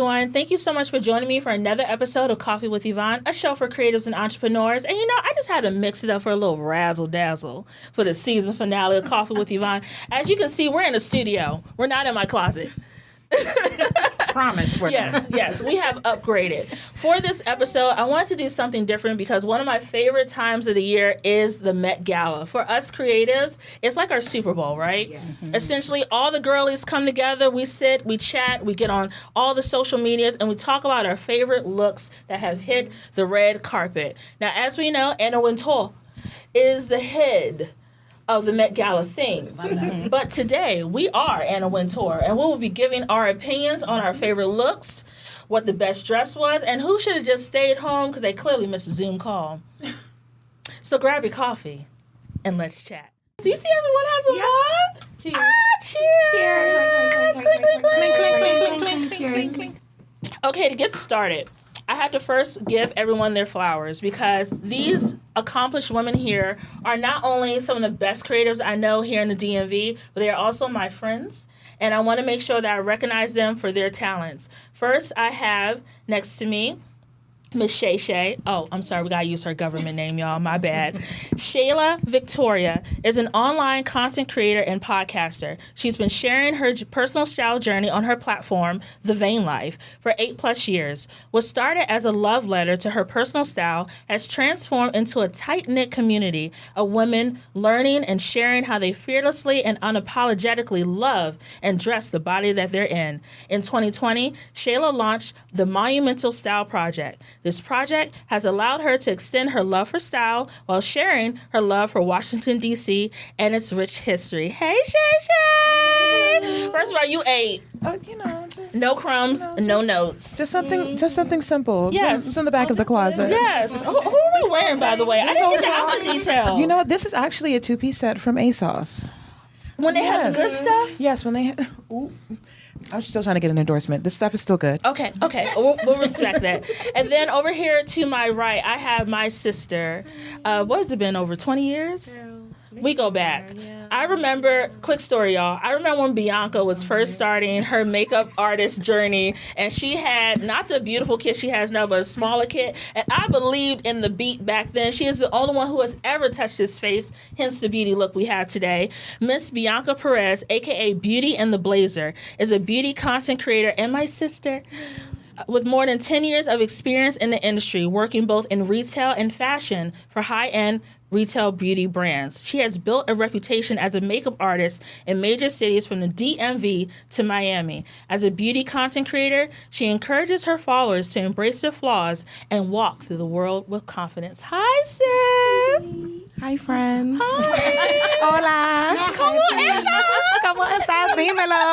everyone. Thank you so much for joining me for another episode of Coffee with Yvonne, a show for creatives and entrepreneurs. And I just had to mix it up for a little razzle-dazzle for the season finale of Coffee with Yvonne. As you can see, we're in a studio. We're not in my closet. Promise. Yes, we have upgraded. For this episode, I wanted to do something different because one of my favorite times of the year is the Met Gala. For us creatives, it's like our Super Bowl, right? Yes. Mm-hmm. Essentially, all the girlies come together, we sit, we chat, we get on all the social medias, and we talk about our favorite looks that have hit the red carpet. Now, as we know, Anna Wintour is the head of the Met Gala theme. But today, we are Anna Wintour, and we will be giving our opinions on our favorite looks, what the best dress was, and who should have just stayed home because they clearly missed a Zoom call. So grab your coffee, and let's chat. Do you see everyone has a mug? Cheers. Cheers! Clink, clink, clink. Clink. Cheers. Okay, to get started, I have to first give everyone their flowers because these accomplished women here are not only some of the best creatives I know here in the DMV, but they are also my friends, and I want to make sure that I recognize them for their talents. First, I have next to me Miss Shay Shay. Oh, I'm sorry, we gotta use her government name, y'all. My bad. Shayla Victoria is an online content creator and podcaster. She's been sharing her personal style journey on her platform, The Vain Life, for 8+ years. What started as a love letter to her personal style has transformed into a tight-knit community of women learning and sharing how they fearlessly and unapologetically love and dress the body that they're in. In 2020, Shayla launched the Monumental Style Project. This project has allowed her to extend her love for style while sharing her love for Washington, D.C. and its rich history. Hey, Shay Shay! First of all, you ate. Just, no crumbs, no notes. Just something simple. Yes. It's in the back of the closet. Yes. Who are we wearing, by the way? I didn't get the outfit details. This is actually a 2-piece set from ASOS. When they have the good stuff? Yes, when they have... I'm still trying to get an endorsement. This stuff is still good. Okay. We'll respect that. And then over here to my right, I have my sister. What has it been, over 20 years? We go back. I remember, quick story, y'all. I remember when Bianca was first starting her makeup artist journey, and she had not the beautiful kit she has now, but a smaller kit. And I believed in the beat back then. She is the only one who has ever touched his face, hence the beauty look we have today. Miss Bianca Perez, aka Beauty and the Blazer, is a beauty content creator and my sister, with more than 10 years of experience in the industry, working both in retail and fashion for high-end retail beauty brands. She has built a reputation as a makeup artist in major cities from the DMV to Miami. As a beauty content creator, she encourages her followers to embrace their flaws and walk through the world with confidence. Hi, sis! Hi, friends. Hi! Hola! ¿Cómo estás? Dímelo.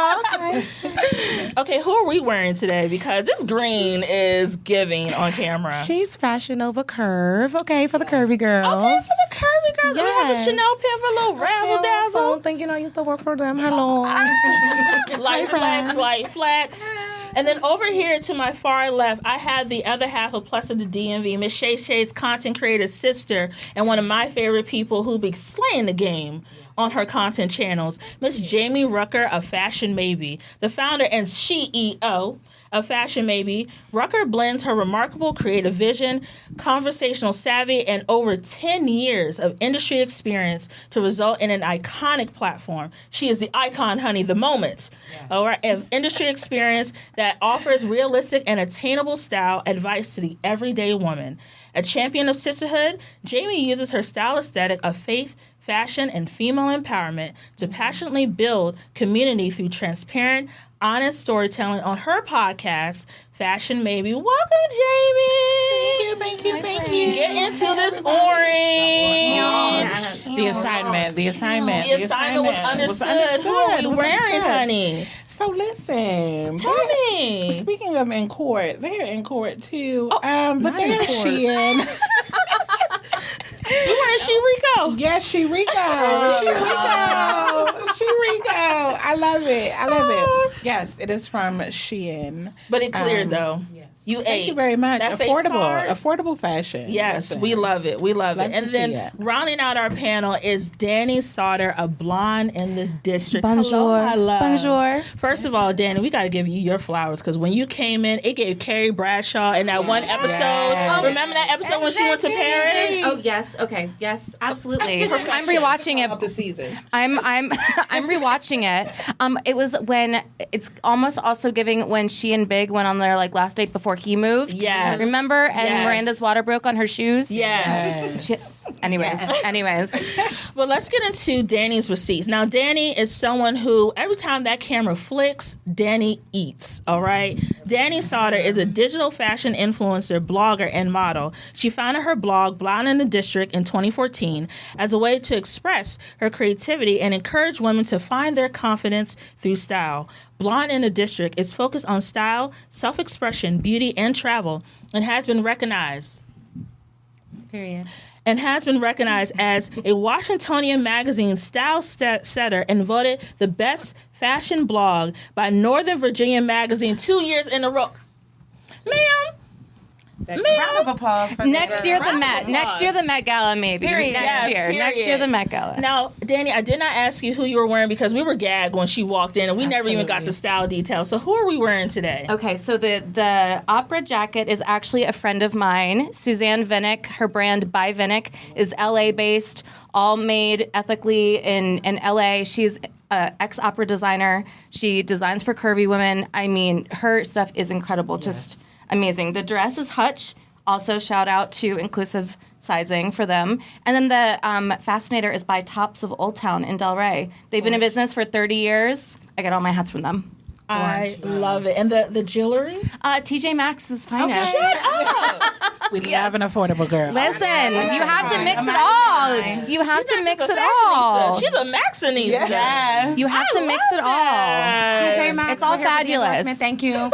Okay, who are we wearing today? Because this green is giving on camera. She's Fashion Over Curve, okay, for the curvy girls. Okay, for the curvy girls. We have a Chanel pen for a little razzle-dazzle. So thinking I used to work for them. Hello. Light flex. And then over here to my far left, I have the other half of Plus of the DMV, Miss Shay Shay's content creator sister, and one of my favorite people who be slaying the game on her content channels, Miss Jamie Rucker of Fashion Maybe, the founder and CEO of Fashion Maybe. Rucker blends her remarkable creative vision, conversational savvy, and over 10 years of industry experience to result in an iconic platform. She is the icon, honey, the moment of industry experience that offers realistic and attainable style advice to the everyday woman. A champion of sisterhood, Jamie uses her style aesthetic of faith, fashion, and female empowerment to passionately build community through transparent, honest storytelling on her podcast, Fashion Maybe. Welcome, Jamie. Thank you. Get into this orange. The assignment was understood. Who are we wearing, honey? So listen. Tell me. Speaking of in court, they're in court too. Oh, but they're Shein. You wearing She-Rico? Yes, She-Rico. She-Rico. I love it. Yes, it is from Shein. But it cleared though. Yes. You Thank ate. you very much. That face card? Affordable fashion. Yes, Listen. we love it. We love Love it. And to then see it. rounding out our panel is Danny Sauter, a blonde in this district. Bonjour. Hello, my love. Bonjour. First of all, Danny, we got to give you your flowers because when you came in, it gave Carrie Bradshaw in that one episode. Yes. Remember that episode when she went to Paris? Oh yes, okay, yes, absolutely. I'm rewatching it. Of the season. I'm rewatching it. It was when it's almost also giving when she and Big went on their like last date before he moved. Yes. Remember? And Yes. Miranda's water broke on her shoes. Yes. Anyways. Well, let's get into Danny's receipts. Now, Danny is someone who, every time that camera flicks, Danny eats, all right? Danny Sauter is a digital fashion influencer, blogger, and model. She founded her blog, Blonde in the District, in 2014 as a way to express her creativity and encourage women to find their confidence through style. Blonde in the District is focused on style, self-expression, beauty, and travel, and has been recognized as a Washingtonian Magazine style setter and voted the best fashion blog by Northern Virginia Magazine 2 years in a row. Ma'am. Round of applause. For Next year the Round of Met. applause. Next year the Met Gala maybe. Period. Next Yes, year. Next year period. the Met Gala. Now, Danny, I did not ask you who you were wearing because we were gagged when she walked in and we never even got the style details. So who are we wearing today? Okay, so the opera jacket is actually a friend of mine, Suzanne Vinnick. Her brand By Vinnick is LA based, all made ethically in LA. She's an ex-opera designer. She designs for curvy women. I mean, her stuff is incredible, just amazing. The dress is Hutch. Also, shout out to inclusive sizing for them. And then the Fascinator is by Tops of Old Town in Delray. They've been in business for 30 years. I get all my hats from them. I love it. And the jewelry? TJ Maxx's finest. We love an affordable girl. Listen, you have to mix it all. You have to mix it all. She's a Maxinista. Yeah. You have to mix it all. TJ Maxx, It's all we're here for the fabulous. endorsement. Thank you.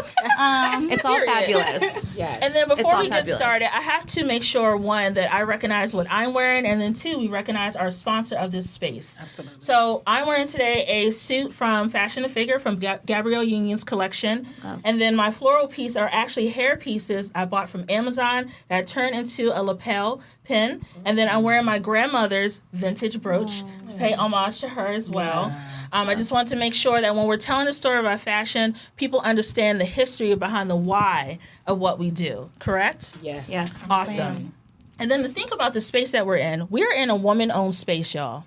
It's all Period. fabulous. Yes. And then before all we get fabulous. started, I have to make sure, one, that I recognize what I'm wearing, and then two, we recognize our sponsor of this space. Absolutely. So I'm wearing today a suit from Fashion to Figure from Gabrielle Union's collection. And then my floral piece are actually hair pieces I bought from Amazon that turned into a lapel pin. And then I'm wearing my grandmother's vintage brooch to pay homage to her as well. I just want to make sure that when we're telling the story of our fashion, people understand the history behind the why of what we do. Correct? Yes. Yes. Awesome. And then to think about the space that we're in a woman-owned space, y'all.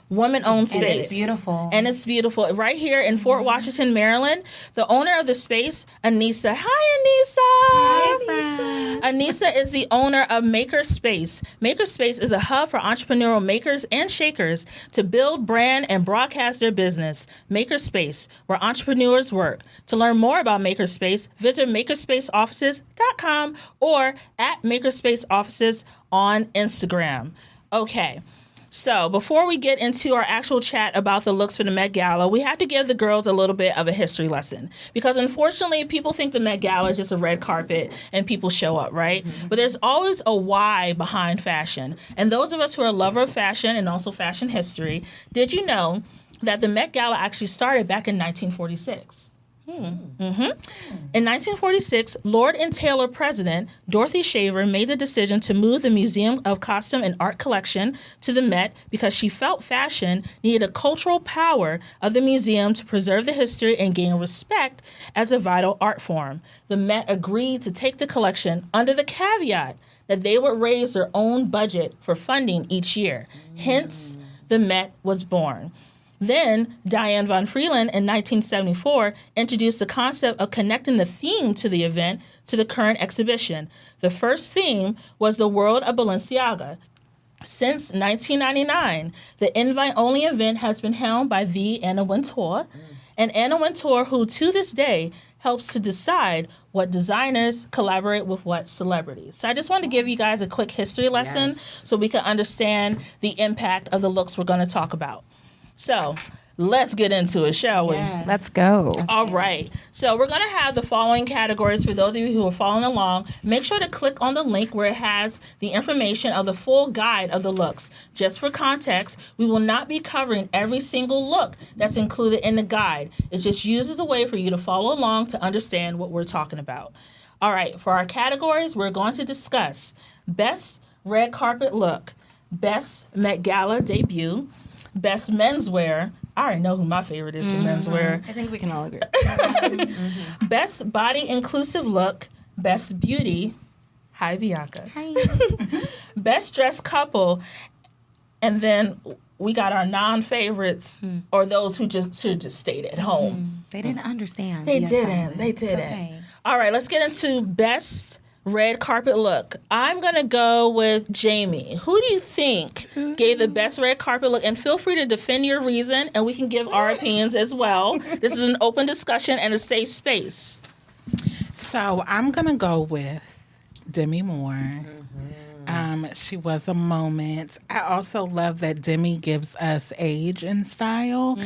Woman-owned space. And it's beautiful. And it's beautiful. Right here in Fort Washington, Maryland, the owner of the space, Anissa. Hi, Anissa. Anissa is the owner of Makerspace. Makerspace is a hub for entrepreneurial makers and shakers to build, brand, and broadcast their business. Makerspace, where entrepreneurs work. To learn more about Makerspace, visit makerspaceoffices.com or at Makerspace Offices on Instagram. Okay. So before we get into our actual chat about the looks for the Met Gala, we have to give the girls a little bit of a history lesson. Because unfortunately, people think the Met Gala is just a red carpet and people show up, right? But there's always a why behind fashion. And those of us who are a lover of fashion and also fashion history, did you know that the Met Gala actually started back in 1946? In 1946, Lord and Taylor president Dorothy Shaver made the decision to move the Museum of Costume and Art collection to the Met because she felt fashion needed a cultural power of the museum to preserve the history and gain respect as a vital art form. The Met agreed to take the collection under the caveat that they would raise their own budget for funding each year. Hence, the Met was born. Then, Diane von Freeland in 1974 introduced the concept of connecting the theme to the event to the current exhibition. The first theme was the world of Balenciaga. Since 1999, the invite-only event has been held by the Anna Wintour, and Anna Wintour, who to this day helps to decide what designers collaborate with what celebrities. So I just wanted to give you guys a quick history lesson so we can understand the impact of the looks we're going to talk about. So let's get into it, shall we? Let's go. All right. So we're going to have the following categories for those of you who are following along. Make sure to click on the link where it has the information of the full guide of the looks. Just for context, we will not be covering every single look that's included in the guide. It just uses a way for you to follow along to understand what we're talking about. All right, for our categories, we're going to discuss Best Red Carpet Look, Best Met Gala Debut, Best Menswear. I already know who my favorite is for menswear. I think we can all agree. Best Body Inclusive Look, Best Beauty. Hi, Bianca. Hi. Best Dressed Couple, and then we got our non-favorites or those who just stayed at home. They didn't understand. They the didn't. assignment. They didn't. Okay. All right, let's get into Best Red Carpet Look. I'm going to go with Jamie. Who do you think gave the best red carpet look? And feel free to defend your reason, and we can give our opinions as well. This is an open discussion and a safe space. So I'm going to go with Demi Moore. She was a moment. I also love that Demi gives us age and style.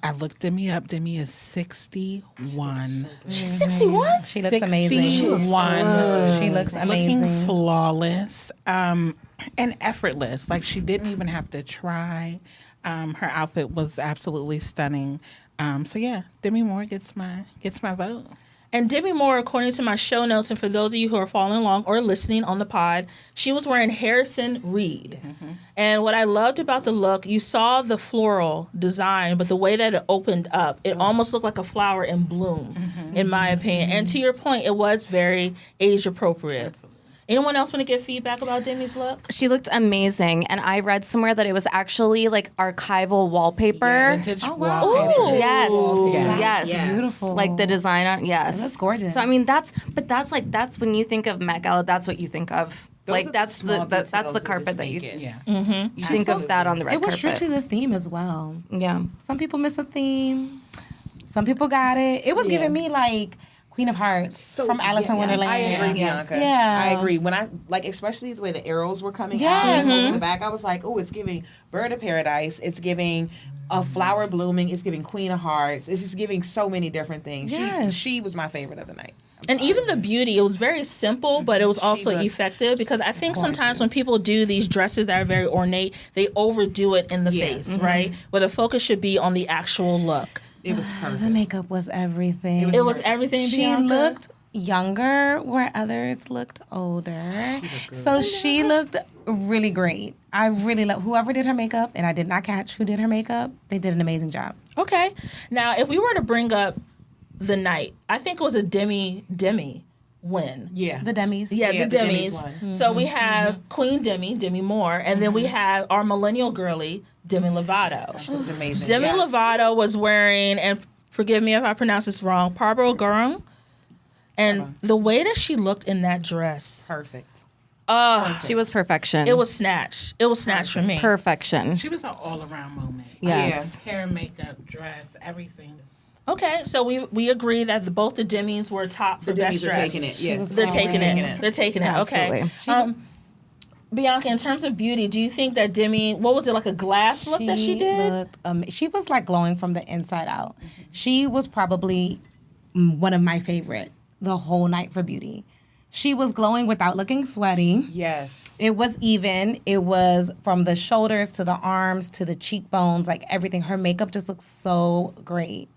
I looked Demi up. Demi is 61. She's 61? She looks amazing. 61. She looks amazing. Looking flawless and effortless. Like she didn't even have to try. Her outfit was absolutely stunning. So yeah, Demi Moore gets my vote. And Demi Moore, according to my show notes, and for those of you who are following along or listening on the pod, she was wearing Harrison Reed. And what I loved about the look, you saw the floral design, but the way that it opened up, it almost looked like a flower in bloom, in my opinion. And to your point, it was very age appropriate. Anyone else want to give feedback about Demi's look? She looked amazing, and I read somewhere that it was actually like archival wallpaper. Vintage Ooh. Yes, Yeah. yes, Beautiful. Like the design on, yes, It looks gorgeous. So I mean, that's when you think of Met Gala, that's what you think of. Those are That's small that's details the that carpet just that you make it. Yeah. you think of that on the red It was true carpet. to the theme as well. Yeah. Some people miss a theme. Some people got it. It was giving me like Queen of Hearts from Alice in Wonderland. I agree, Yes. Bianca. Yeah. I agree. When I especially the way the arrows were coming Yes. out over the back, I was like, oh, it's giving Bird of Paradise. It's giving a flower blooming. It's giving Queen of Hearts. It's just giving so many different things. Yes. She was my favorite of the night. And even the beauty, it was very simple, but it was also looked effective because I think sometimes when people do these dresses that are very ornate, they overdo it in the face, right? Where the focus should be on the actual look. It was perfect. The makeup was everything. It was everything, She Bianca. looked younger where others looked older. So she looked really great. I really love whoever did her makeup, and I did not catch who did her makeup. They did an amazing job. Okay. Now, if we were to bring up the night, I think it was a Demi win. Yeah. The Demis. Yeah, Yeah, the the Demis. Demis won. So we have Queen Demi Moore, and then we have our millennial girly, Demi Lovato. She looked amazing. Demi Yes. Lovato was wearing, and forgive me if I pronounce this wrong, Parbro Gurung. And the way that she looked in that dress, Perfect. She was perfection. it was snatched. It was snatched for me. perfection. She was an all-around moment. Yes. Hair, makeup, dress, everything. Okay, so we agree that both the Demis were top for The best Demis are dress. taking it. Yes. They're taking Taking it. They're taking it. Okay. Absolutely. Bianca, in terms of beauty, do you think that Demi, what was it, like a glass look that she did? Looked, she was like glowing from the inside out. She was probably one of my favorite the whole night for beauty. She was glowing without looking sweaty. Yes. It was even. It was from the shoulders to the arms to the cheekbones, like everything. Her makeup just looked so great.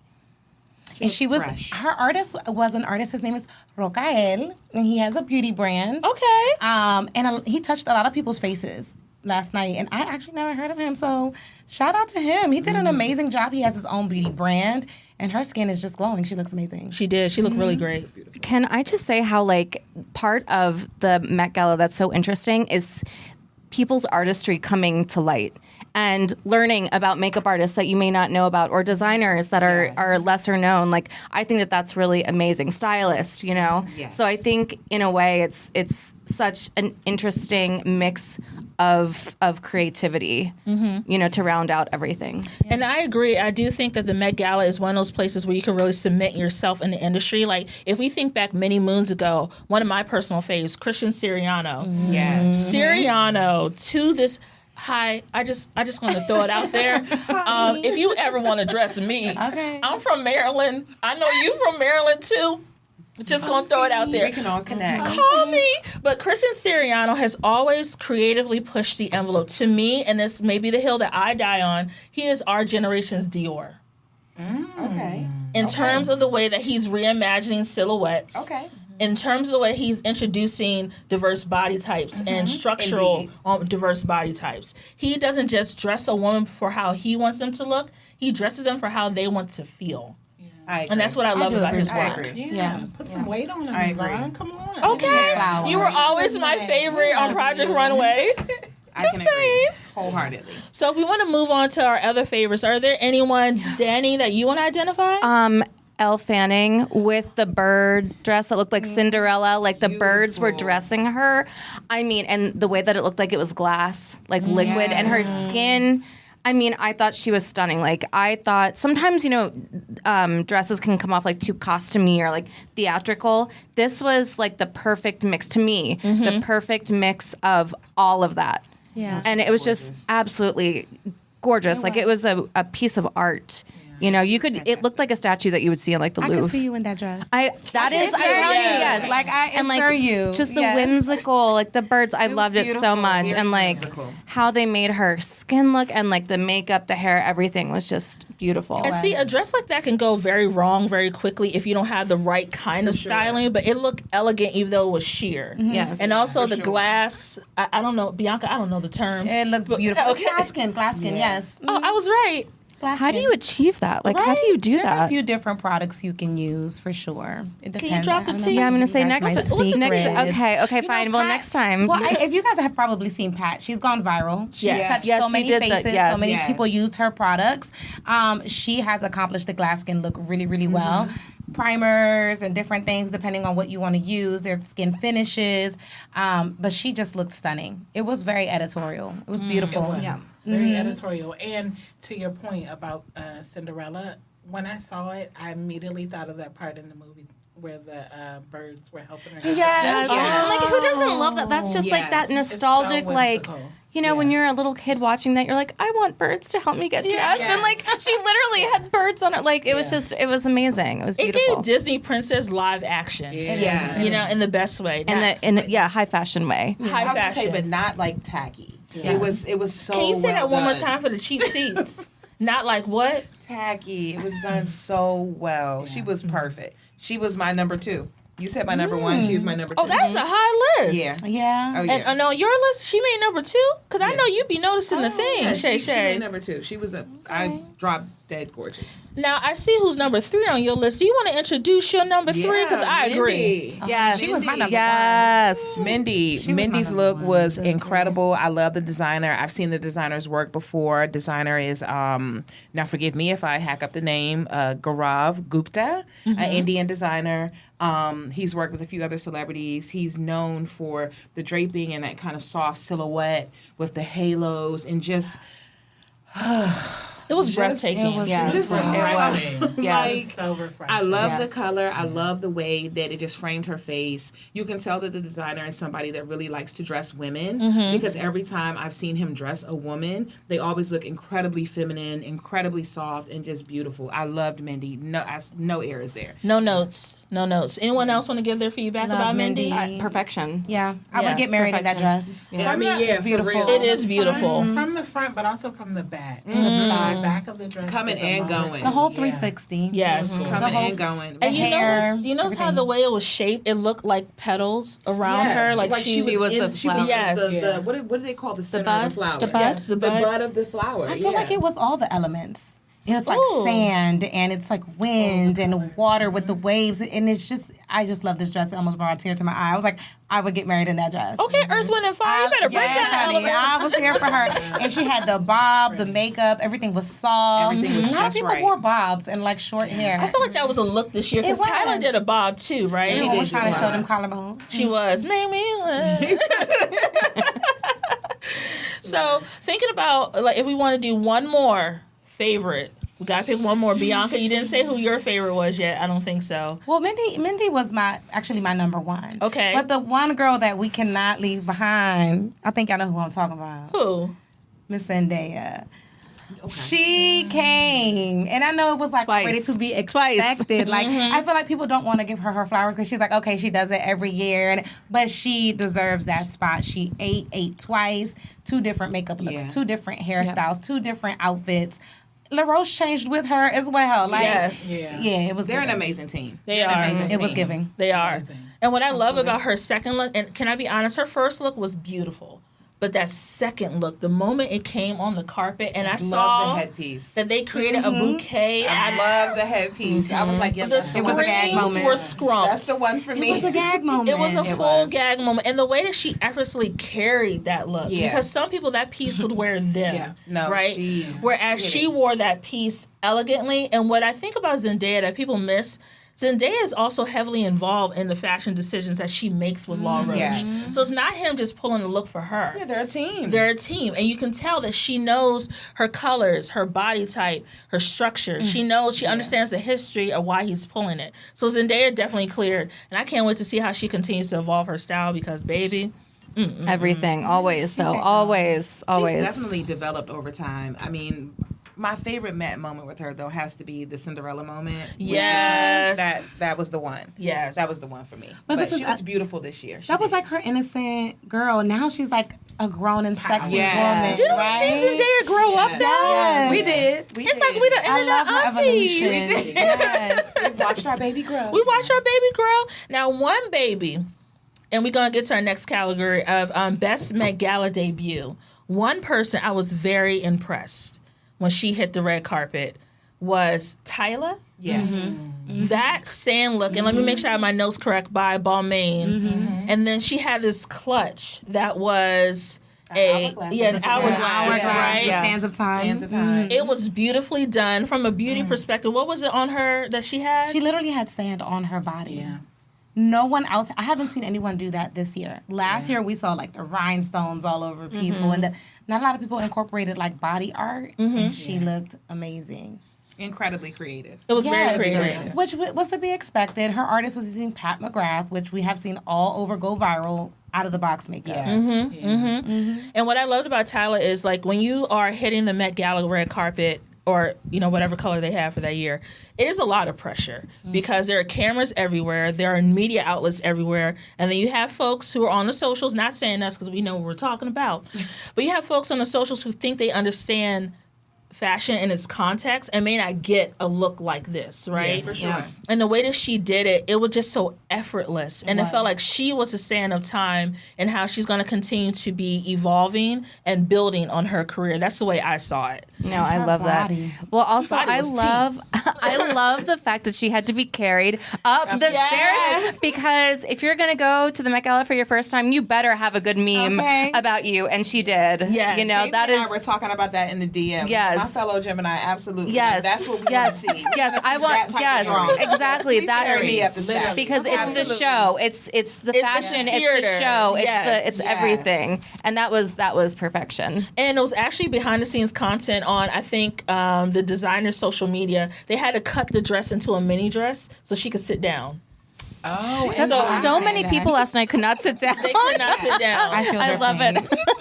And she was, fresh. her artist was an artist. His name is Rocael, and he has a beauty brand. Okay. And he touched a lot of people's faces last night, and I actually never heard of him. So shout out to him. He did an amazing job. He has his own beauty brand, and her skin is just glowing. She looks amazing. She did. She looked really great. Can I just say how, like, part of the Met Gala that's so interesting is people's artistry coming to light and learning about makeup artists that you may not know about or designers that are lesser known. Like, I think that that's really amazing. Stylist, you know? Yes. So I think, in a way, it's such an interesting mix of creativity, you know, to round out everything. And I agree. I do think that the Met Gala is one of those places where you can really cement yourself in the industry. Like, if we think back many moons ago, one of my personal faves, Christian Siriano. Yes. Siriano to this hi, I just want to throw it out there. If you ever want to dress me, Okay. I'm from Maryland. I know you from Maryland too. Just gonna throw it out there. We can all connect. Call me. But Christian Siriano has always creatively pushed the envelope. To me, and this may be the hill that I die on, he is our generation's Dior. Okay. In terms of the way that he's reimagining silhouettes. Okay. in terms of the way he's introducing diverse body types and structural diverse body types. He doesn't just dress a woman for how he wants them to look. He dresses them for how they want to feel. And that's what I love about his work. Yeah. Put some weight on him, Yvonne. Come on. Okay. You were always my favorite on Project Runway. Just saying. Wholeheartedly. So if we want to move on to our other favorites, are there anyone, Danny, that you want to identify? Elle Fanning with the bird dress that looked like Cinderella, like the birds were dressing her. I mean, and the way that it looked like it was glass, like liquid, and her skin. I mean, I thought she was stunning. Like, I thought sometimes, you know, dresses can come off like too costumey or like theatrical. This was like the perfect mix to me, the perfect mix of all of that. Yeah. And it was just absolutely gorgeous. Like, it was a piece of art. You know, you could. It looked like a statue that you would see in like the Louvre. I can see you in that dress. I'm telling you, yes. Like and like you. Just the whimsical, like the birds. I loved it so much, and like how they made her skin look, and like the makeup, the hair, everything was just beautiful. And see, a dress like that can go very wrong very quickly if you don't have the right kind of styling. But it looked elegant, even though it was sheer. Yes, and also the glass. I don't know, Bianca. I don't know the terms. It looked beautiful. Okay. Glass skin. Yes. Oh, I was right. How do you achieve that? Like, how do you do There's that? a few different products you can use for sure. It depends. Can you drop the tea? Yeah, I'm gonna say next. That's my What's the next? secret. Okay, fine. Well, next time. Well, if you guys have probably seen Pat, she's gone viral. She's touched so many faces. So many people used her products. She has accomplished the glass skin look really, really well. Primers and different things depending on what you want to use. There's skin finishes, but she just looked stunning. It was very editorial. It was beautiful. Yeah. Very editorial. And to your point about Cinderella, when I saw it, I immediately thought of that part in the movie where the birds were helping her. Yes. Like, who doesn't love that? That's just like that nostalgic, like, you know, when you're a little kid watching that, you're like, I want birds to help me get dressed. And like, she literally had birds on it. Like, it was just, it was amazing. It was beautiful. It gave Disney Princess live action. Yeah. You know, in the best way. In the high fashion way. High fashion. But not like tacky. Yes. It was so Can you say that one more done. time for the cheap seats? Not like what? Tacky. It was done so well. She was perfect. She was my number 2. You said my number 1. She was my number 2. Oh, that's a high list. Yeah. Yeah. Oh, yeah. And on your list, she made number 2? Because I know you be noticing the thing, Yeah, Shay she made Shay. number 2. She was I dropped dead gorgeous. Now, I see who's number 3 on your list. Do you want to introduce your number 3? Because I agree. Yes. She was my number Yes. Mindy's look was incredible. I love the designer. I've seen the designer's work before. Designer is now forgive me if I hack up the name, Gaurav Gupta, an Indian designer. He's worked with a few other celebrities. He's known for the draping and that kind of soft silhouette with the halos and just It was breathtaking. It was Yes. Yes. So refreshing. I love the color. I love the way that it just framed her face. You can tell that the designer is somebody that really likes to dress women because every time I've seen him dress a woman, they always look incredibly feminine, incredibly soft, and just beautiful. I loved Mindy. No errors there. No notes. No notes. Anyone else want to give their feedback Love about Mindy? Perfection. Yeah. I Yes, would get married in that dress. I mean, yeah, beautiful. for real. It is beautiful. From the front, but also from the back. The back of the dress. Coming was a and moment. going. The whole 360. Yes. Coming and going. And you hair, notice how the way it was shaped? It looked like petals around her. Like she was the in, flower. Yes. The, what do they call the center bud? of the flower? The bud? Yes, the bud. bud of the flower. I feel like it was all the elements. It was like Ooh. sand and it's like wind and water with the waves. And it's just, I just love this dress. It almost brought a tear to my eye. I was like, I would get married in that dress. Okay, Earth, Wind, and Fire. You better break Yes, down the honey, elements. I was here for her. And she had the bob, the makeup, everything was soft. Everything was A lot of just people right. wore bobs and like short hair. I feel like that was a look this year because It was. Tyler did a bob too, right? Everyone was did trying to do show a them collarbones. She was. Make me. So thinking about like if we want to do one more favorite, we gotta pick one more. Bianca, you didn't say who your favorite was yet. I don't think so. Well, Mindy was actually my number 1. Okay. But the one girl that we cannot leave behind, I think I know who I'm talking about. Who? Miss Zendaya. She came, and I know it was like Twice. ready to be expected. Like I feel like people don't want to give her flowers because she's like, okay, she does it every year, but she deserves that spot. She ate twice, 2 different makeup looks, 2 different hairstyles, 2 different outfits. La Roche changed with her as well. Like, Yes. yeah, it was. They're an giving. amazing team. They They're an are. amazing It was team. giving. They are. And what I love about her second look, and can I be honest, her first look was beautiful. But that second look, the moment it came on the carpet, and I saw the headpiece. that they created a bouquet. I love the headpiece. I was like, yeah, the that's It was a gag moment. were scrumped. That's the one for me. It was a gag moment. It was a full gag moment. And the way that she effortlessly carried that look. Yeah. Because some people, that piece would wear them. Yeah. No, right? Whereas she wore that piece elegantly. And what I think about Zendaya that people miss, Zendaya is also heavily involved in the fashion decisions that she makes with Law Roach. Yes. So it's not him just pulling the look for her. Yeah, they're a team. They're a team. And you can tell that she knows her colors, her body type, her structure. She knows, she understands the history of why he's pulling it. So Zendaya definitely cleared. And I can't wait to see how she continues to evolve her style because, baby... Everything. Always, though. Always. She's definitely developed over time. I mean... My favorite Met moment with her, though, has to be the Cinderella moment. Yes. That was the one. Yes. That was the one for me. But But this she is- looked beautiful this year. That was like her innocent girl. Now she's like a grown and sexy Yes. woman. Didn't right? we see Zendaya grow up, though? Yes. We did. It's like we the I internet love her aunties. evolution. Yes. We watched our baby grow. We watched our baby grow. Now, one baby, and we're going to get to our next category of Best Met Gala Debut. One person I was very impressed when she hit the red carpet was Tyla. Yeah. That sand look, and let me make sure I have my notes correct, by Balmain. And then she had this clutch that was an hourglass, right? Yeah. Sands of Time. Sands of Time. It was beautifully done from a beauty perspective. What was it on her that she had? She literally had sand on her body. Yeah. No one else. I haven't seen anyone do that this year. Last year we saw like the rhinestones all over people, and not a lot of people incorporated like body art. And she looked amazing. Incredibly creative. It was very creative. Which was to be expected. Her artist was using Pat McGrath, which we have seen all over go viral out of the box makeup. Yes. And what I loved about Tyla is like when you are hitting the Met Gala red carpet, or whatever color they have for that year, it is a lot of pressure because there are cameras everywhere, there are media outlets everywhere, and then you have folks who are on the socials, not saying us because we know what we're talking about, but you have folks on the socials who think they understand fashion in its context and may not get a look like this, right? Yeah, for sure. Yeah. And the way that she did it, it was just so effortless. And it felt like she was a stand of time and how she's going to continue to be evolving and building on her career. That's the way I saw it. No, I love body. that. Well, also, Body I was love the fact that she had to be carried up the stairs because if you're going to go to the Met Gala for your first time, you better have a good meme about you. And she did. Yes. You know, Jamie that and is... I were talking about that in the DM. Yes. My fellow Gemini, absolutely. Yes. That's what we want to see. Yes, I want. That type Yes, of drama. exactly. Please That carry me up the steps. because it's the Absolutely. show. It's the fashion. It's the theater. show. Yes. It's everything. And that was perfection. And it was actually behind the scenes content on, I think, the designer's social media. They had to cut the dress into a mini dress so she could sit down. Oh, Because so many people last night could not sit down. They could not sit down. I love it.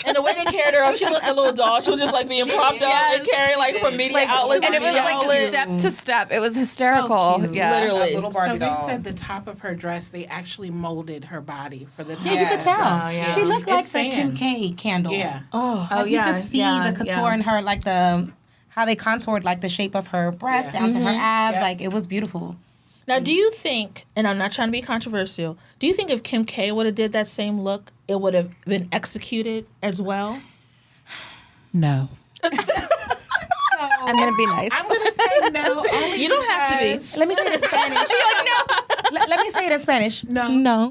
And the way they carried her up, she looked like a little doll. She was just like being propped up and carried like from media outlets. And it was media like outlets. step to step. It was hysterical. So cute. Yeah. Literally. A little So Barbie they doll. said the top of her dress, they actually molded her body for the top. Yeah, you could tell. Oh, yeah. She looked like It's the Kim sand. K candle. Yeah. Like you could see the couture in her, like how they contoured like the shape of her breast down to her abs. Yeah. Like it was beautiful. Now, do you think, and I'm not trying to be controversial, do you think if Kim K would have did that same look, it would have been executed as well? No. I'm gonna be nice. I'm going to say no. Only You don't have to be. Let me say it in Spanish. Let me say it in Spanish. No. No.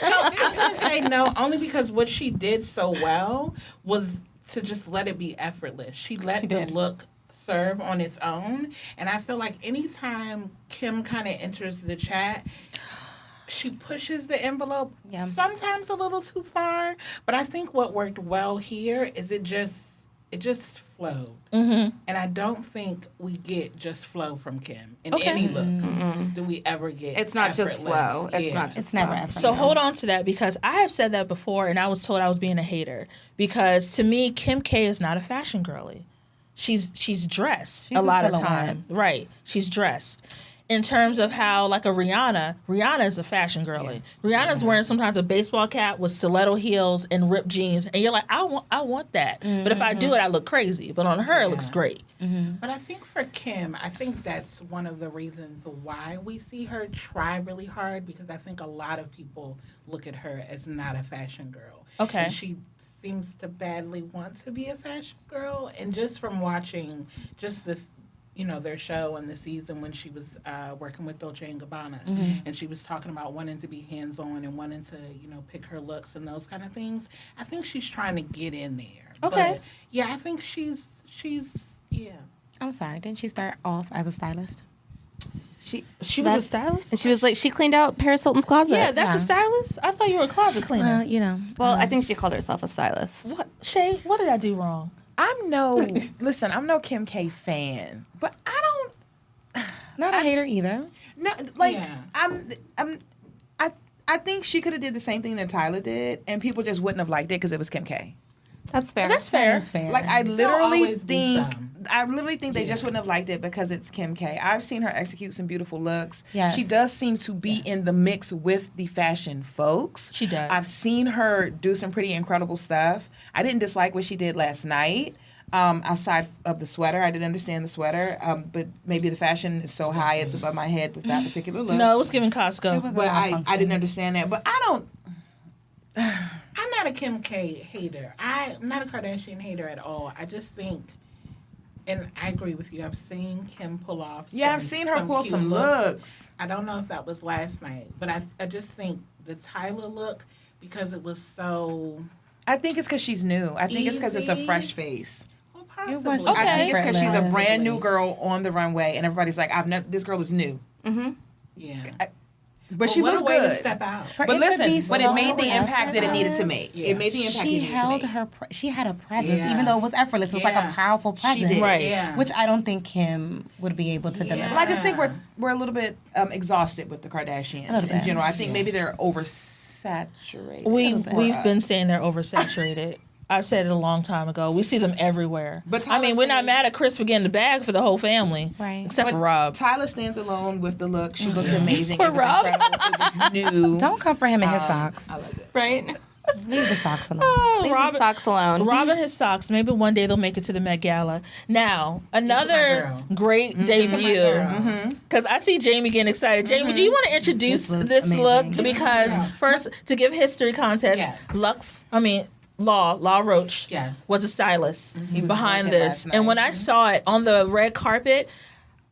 I'm going to say no only because what she did so well was to just let it be effortless. She let the did. look serve on its own. And I feel like anytime Kim kind of enters the chat, she pushes the envelope sometimes a little too far. But I think what worked well here is it just flowed. And I don't think we get just flow from Kim in any look. Do we ever get It's not just effortless. flow. It's Yeah. not just It's never flow. effortless. So hold on to that because I have said that before and I was told I was being a hater because to me, Kim K is not a fashion girly. She's dressed She's a a lot of silhouette. time. Right. She's dressed. in terms of how, like, a Rihanna is a fashion girly. Rihanna's wearing sometimes a baseball cap with stiletto heels and ripped jeans, and you're like, I want that. But if I do it, I look crazy. But on her, it looks great. But I think for Kim, I think that's one of the reasons why we see her try really hard, because I think a lot of people look at her as not a fashion girl. Okay. And she seems to badly want to be a fashion girl. And just from watching just this, their show and the season when she was working with Dolce & Gabbana, and she was talking about wanting to be hands-on and wanting to, pick her looks and those kind of things, I think she's trying to get in there. Okay. But, I think she's I'm sorry, didn't she start off as a stylist? She was a stylist? And she was like, she cleaned out Paris Hilton's closet. Yeah, that's a stylist? I thought you were a closet cleaner. Well, I think she called herself a stylist. What? Shay, what did I do wrong? I'm no Kim K fan, but Not a hater either. No, like I think she could have did the same thing that Tyler did, and people just wouldn't have liked it because it was Kim K. That's fair. That's fair. That's fair. Like I literally always be think some. they just wouldn't have liked it because it's Kim K. I've seen her execute some beautiful looks. Yes. She does seem to be in the mix with the fashion folks. She does. I've seen her do some pretty incredible stuff. I didn't dislike what she did last night. Outside of the sweater, I didn't understand the sweater, but maybe the fashion is so high it's above my head with that particular look. No, it was giving Costco. But I didn't understand that. But I don't. I'm not a Kim K hater. I'm not a Kardashian hater at all. I just think, and I agree with you, I've seen Kim pull off I've seen her pull cute some looks. I don't know if that was last night, but I just think the Tyler look, because it was so... I think it's because she's new. I think it's because it's a Easy. fresh face. Well, It was possibly. I think it's because she's a Effortless. brand new girl on the runway, and everybody's like, this girl is new. Yeah. But she what looks a way good. to step out. For But it to be listen, but it so made the impact that it needed to effortless. make. Yeah. It made the impact She it needed held to make. her. She had a presence, Yeah. even though it was effortless. It was like a Yeah. powerful presence, did. Right. Yeah. which I don't think Kim would be able to deliver. Well, I just think we're a little bit exhausted with the Kardashians little in bit. general. I think maybe they're oversaturated. We've been saying they're oversaturated. I said it a long time ago. We see them everywhere. But I mean, we're not Tyler mad at Chris for getting the bag for the whole family, Right. except But for Rob. Tyler stands alone with the look. She looks amazing. Poor It was Rob. incredible. It was new. Don't come for him and his socks. I love it. Right? Leave the socks alone. Leave the socks alone. Rob and his socks. Maybe one day they'll make it to the Met Gala. Now, another girl. great debut. Because I see Jamie getting excited. Jamie, do you want to introduce This looks this look? amazing. Because first, to give history context, Yes. Law Roach Yes. was a stylist behind working this. last night. And when I saw it on the red carpet,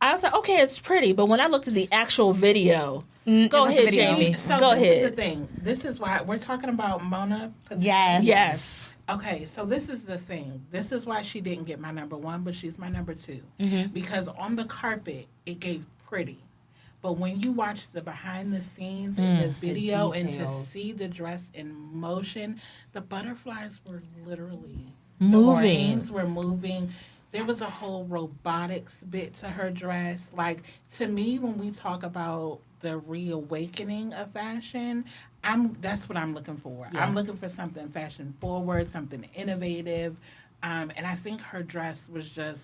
I was like, okay, it's pretty. But when I looked at the actual video, go ahead, Jamie. So Go this is the ahead. thing. This is why we're talking about Mona. Yes. Yes. Okay, so this is the thing. This is why she didn't get my number one, but she's my number two. Because on the carpet, it gave pretty. But when you watch the behind the scenes in the video and to details. see the dress in motion, the butterflies were literally Moving. Things were moving. There was a whole robotics bit to her dress. Like, to me, when we talk about the reawakening of fashion, that's what I'm looking for. Yeah. I'm looking for something fashion forward, something innovative. And I think her dress was just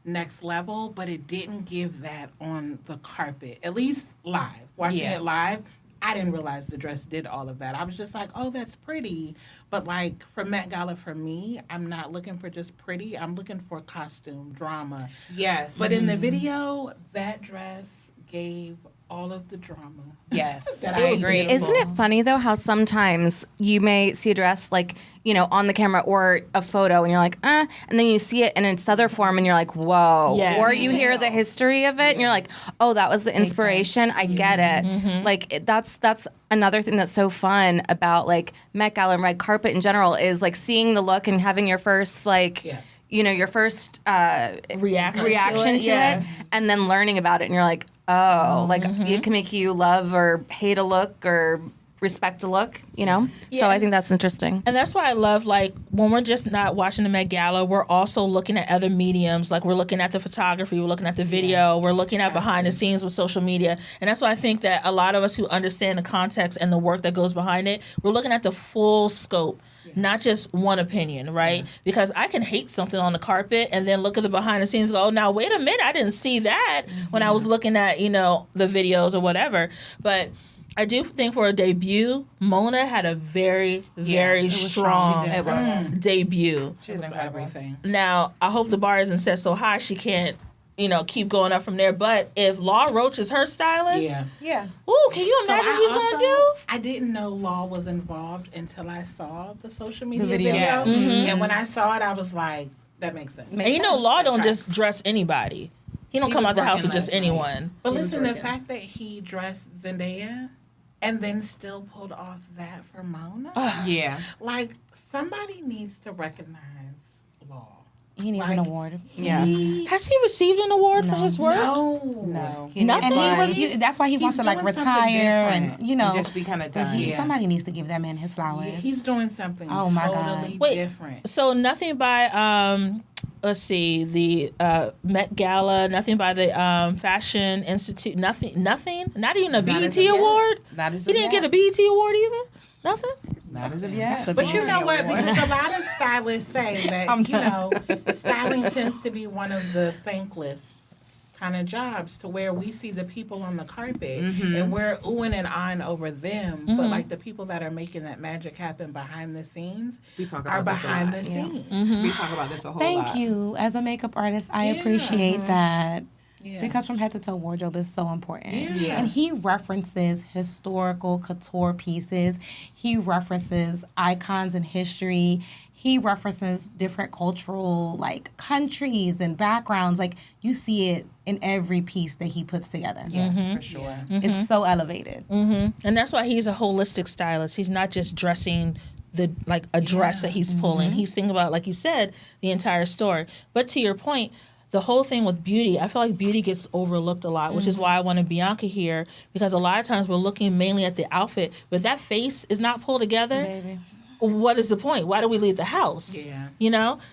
next level, but it didn't give that on the carpet, at least live. Watching it live, I didn't realize the dress did all of that. I was just like, oh, that's pretty. But like for Met Gala, for me, I'm not looking for just pretty. I'm looking for costume, drama. Yes. But in the video, that dress gave all of the drama. yes. That I I agree. agree. Isn't it funny though how sometimes you may see a dress like, on the camera or a photo and you're like, and then you see it in its other form and you're like, whoa. Yes. Or you hear the history of it and you're like, oh, that was the inspiration. I get it. Like that's another thing that's so fun about like Met Gala and red carpet in general is like seeing the look and having your first your first Reaction to it, and then learning about it, and you're like, oh, like it can make you love or hate a look or respect a look, So Yeah. I think that's interesting. And that's why I love, like, when we're just not watching the Met Gala, we're also looking at other mediums. Like, we're looking at the photography, we're looking at the video, we're looking at behind the scenes with social media. And that's why I think that a lot of us who understand the context and the work that goes behind it, we're looking at the full scope. not just one opinion, right? Because I can hate something on the carpet and then look at the behind the scenes and go, oh, now wait a minute, I didn't see that when I was looking at, the videos or whatever. But I do think for a debut, Mona had a very, very strong debut. She was everything. Now, I hope the bar isn't set so high she can't, keep going up from there. But if Law Roach is her stylist, ooh, can you imagine what he's going to do? I didn't know Law was involved until I saw the social media videos. video. Mm-hmm. And when I saw it, I was like, that makes sense. And Law don't just dress anybody. He don't come out the house with just anyone. But listen, the fact that he dressed Zendaya and then still pulled off that for Mona. Yeah. Like, somebody needs to recognize Law. He needs an award. Yes. Has he received an award for his work? No. Nothing. And that's why he wants to like retire and just be kind of done. Somebody needs to give that man his flowers. He's doing something totally different. So nothing by let's see, the Met Gala, nothing by the Fashion Institute, nothing, not even a BET award. Not as he didn't get a BET award either. Nothing. Not as of yet. But you know what? Because a lot of stylists say that, styling tends to be one of the thankless kind of jobs to where we see the people on the carpet and we're oohing and ahhing over them. But like the people that are making that magic happen behind the scenes are behind the scenes. We talk about this a whole lot. Thank you. As a makeup artist, I appreciate that. Yeah. Because from head to toe, wardrobe is so important. Yeah. And he references historical couture pieces. He references icons in history. He references different cultural, countries and backgrounds. You see it in every piece that he puts together. Yeah, for sure. It's so elevated. And that's why he's a holistic stylist. He's not just dressing a dress that he's pulling. He's thinking about, like you said, the entire story. But to your point, the whole thing with beauty, I feel like beauty gets overlooked a lot, which is why I wanted Bianca here, because a lot of times we're looking mainly at the outfit, but if that face is not pulled together, what is the point? Why do we leave the house? Yeah.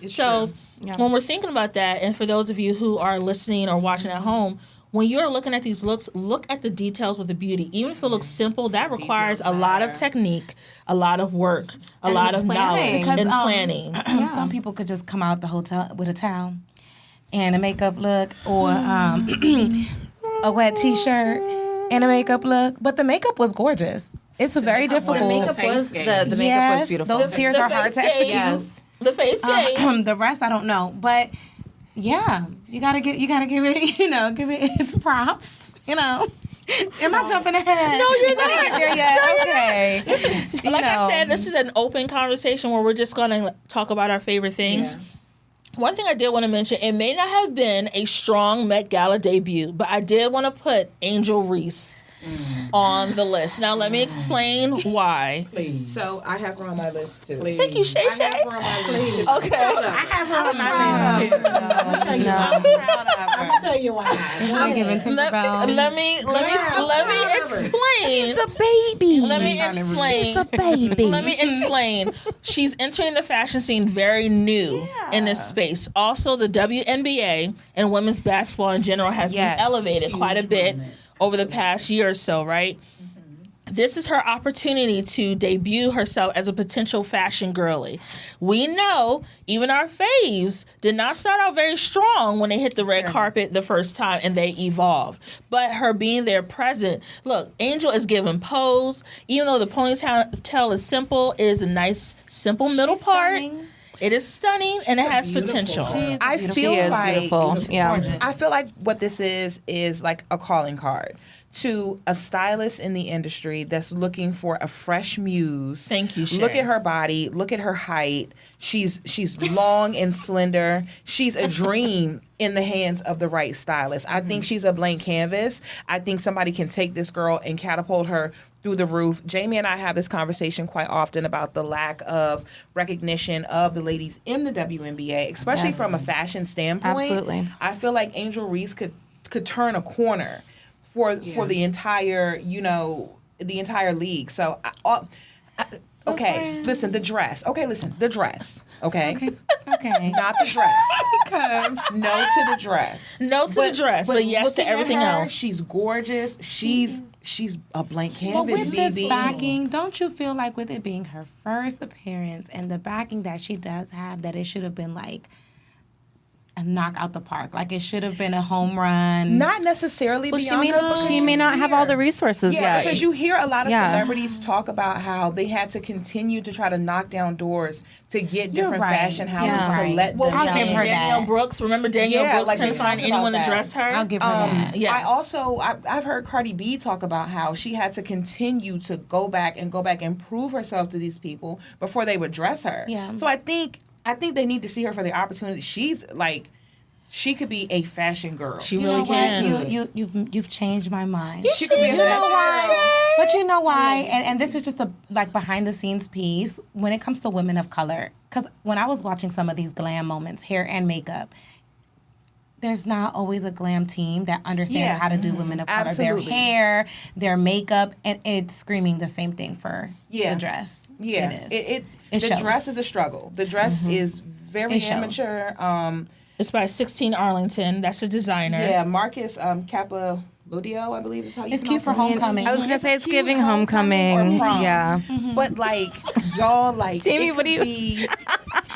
It's so true. When we're thinking about that, and for those of you who are listening or watching at home, when you're looking at these looks, look at the details with the beauty. Even if it looks simple, that requires a lot of technique, a lot of work, a lot of knowledge and planning. Some people could just come out the hotel with a towel and a makeup look, or a wet T-shirt and a makeup look. But the makeup was gorgeous. It's very difficult. The makeup was beautiful. Those tears are hard to execute. Yes. The face game. The rest I don't know, but yeah, you gotta give it, give it its props. Am I jumping ahead? No, you're not. Here yet. Okay. Like I said, this is an open conversation where we're just going to talk about our favorite things. Yeah. One thing I did want to mention, it may not have been a strong Met Gala debut, but I did want to put Angel Reese on the list. Now, let me explain why. Please. So, I have her on my list, too. Please. Thank you, Shay Shay. I have her on my list, too. Okay. I have her on my list, too. I'm proud of her. I'll tell you why. I'm giving Tinkerbell. Let me explain. She's a baby. Let me explain. She's a baby. Let me explain. She's entering the fashion scene very new in this space. Also, the WNBA and women's basketball in general has been elevated quite a bit over the past year or so, right? This is her opportunity to debut herself as a potential fashion girly. We know even our faves did not start out very strong when they hit the red carpet the first time, and they evolved. But her being there present, look, Angel is giving pose. Even though the ponytail is simple, it is a nice, simple middle part. Stunning. It is stunning, and it has potential. I feel like beautiful. Yeah. I feel like what this is like a calling card to a stylist in the industry that's looking for a fresh muse. Thank you, Shay. Look at her body. Look at her height. She's long and slender. She's a dream in the hands of the right stylist. I think she's a blank canvas. I think somebody can take this girl and catapult her through the roof. Jamie and I have this conversation quite often about the lack of recognition of the ladies in the WNBA, especially from a fashion standpoint. Absolutely. I feel like Angel Reese could turn a corner for the entire, the entire league. So, okay, listen, the dress. Okay, listen, the dress. Okay. Okay. Not the dress. Because No to the dress. No to the dress, but yes to looking at everything her, else. She's gorgeous. She's a blank But canvas, with this BB. backing, don't you feel like with it being her first appearance and the backing that she does have, that it should have been like a knock out the park? Like it should have been a home run. Not necessarily beyond her, because she may not have all the resources yet. because you hear a lot of Yeah. celebrities talk about how they had to continue to try to knock down doors to get You're different right. fashion houses Yeah. to let Well, them I'll give in. her Danielle that. Brooks. Remember Danielle Yeah, Brooks like couldn't they find talked anyone about to that. dress her. I'll give her that. Yes. I also I've heard Cardi B talk about how she had to continue to go back and prove herself to these people before they would dress her. Yeah. So I think they need to see her for the opportunity. She's like, she could be a fashion girl. She You really know can. what? You've changed my mind. She could be a You know fashion why? girl. But you know why? And this is just a like behind the scenes piece when it comes to women of color. Because when I was watching some of these glam moments, hair and makeup, there's not always a glam team that understands how to do women of color. Absolutely. Their hair, their makeup, and it's screaming the same thing for Yeah. the dress. Yeah, It is. It It the shows. dress is a struggle. The dress is very It shows. amateur. It's by 16 Arlington. That's a designer. Yeah, Marcus Capolodio, I believe is how you It's cute for pronounce it. homecoming. I was gonna say it's cute giving homecoming homecoming. or prom. Yeah. But like y'all, like Jamie, it what could do you- be,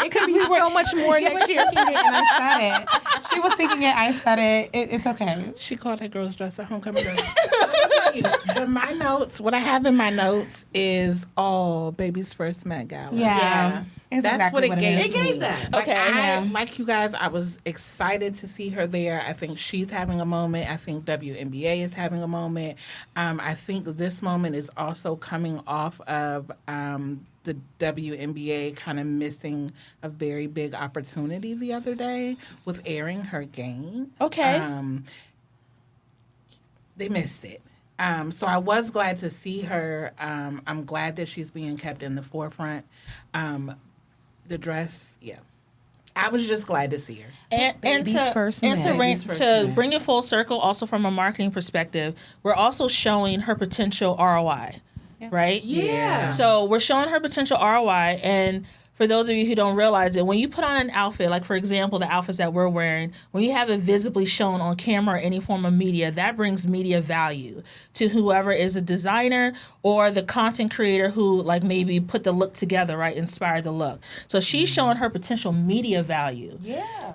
it could be so much more next year. And I said it. She was thinking it. I said it. It's okay. She called that girl's dress a homecoming dress. But my notes, what I have in my notes is all baby's first Met Gala. Yeah. It's That's exactly what it gave is. It gave that. Like, Okay. like you guys, I was excited to see her there. I think she's having a moment. I think WNBA is having a moment. I think this moment is also coming off of the WNBA kind of missing a very big opportunity the other day with airing her game. Okay. They missed it. So I was glad to see her. I'm glad that she's being kept in the forefront. The dress, yeah. I was just glad to see her. And Baby's first man. to bring it full circle, also from a marketing perspective, we're also showing her potential ROI, right? Yeah. So we're showing her potential ROI, and for those of you who don't realize it, when you put on an outfit, like for example, the outfits that we're wearing, when you have it visibly shown on camera or any form of media, that brings media value to whoever is a designer or the content creator who like maybe put the look together, right, inspired the look. So she's showing her potential media value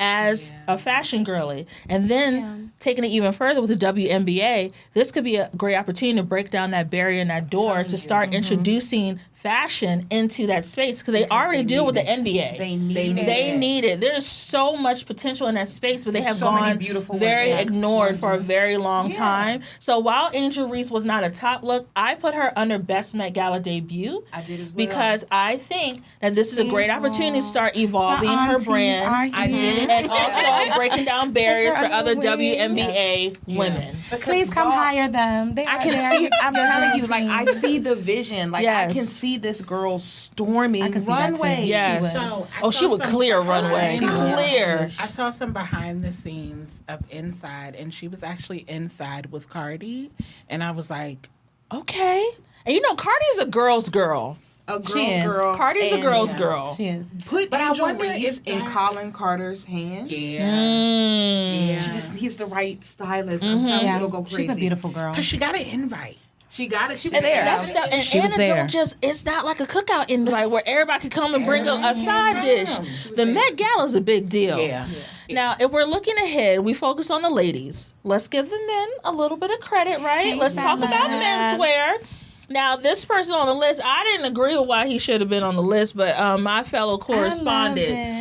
as a fashion girly. And then taking it even further with the WNBA, this could be a great opportunity to break down that barrier and that door to start introducing fashion into that space, because they already do it with the NBA. They need They need it. There's so much potential in that space, but they have so many gone beautiful very women. Yes. ignored for a very long time. So while Angel Reese was not a top look, I put her under Best Met Gala debut. I did as well. Because I think that this is a great opportunity to start evolving The her aunties brand. are I did here. it. And also breaking down barriers for under other the wing. WNBA women. Because Please come y'all- hire them. They I are can there. see. I'm Your telling dream you, like I team. see the vision. Like Yes. I can see this girl storming I can see that too. runway. Yes. So, She would clear runway. She would. Clear. I saw some behind the scenes of Inside, and she was actually inside with Cardi, and I was like, Okay. And you know, Cardi's a girl's girl. A girl's She is. girl. Cardi's a and girl's girl. She is. Put But I Angel wonder Reese if in that- Colin Carter's hand. yeah. He's the right stylist. I'm telling you, Yeah. it'll go crazy. She's a beautiful girl. Because she got an invite. She got it. She was And there. that's stuff, and She was it there. don't just, it's not like a cookout invite where everybody can come and bring a side dish. The Met Gala is a big deal. Yeah. Now, if we're looking ahead, we focused on the ladies. Let's give the men a little bit of credit, right? Let's talk about menswear. Now, this person on the list, I didn't agree with why he should have been on the list, but my fellow correspondent.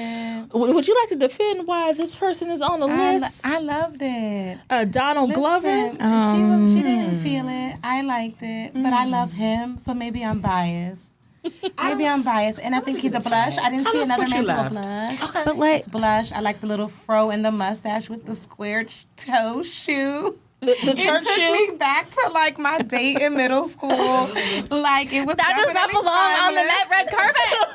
Would you like to defend why this person is on the list? I loved it. Donald Glover? Listen, she didn't feel it. I liked it, but I love him, so maybe I'm biased. Maybe I'm biased, and I think he's a blush. I didn't see us another what you man with a love. blush. But like, It's blush. I like the little fro and the mustache with the square toe shoe. The It church took shoe? me back to like my date in middle school. Like it was that does not definitely belong on the timeless. Met red carpet.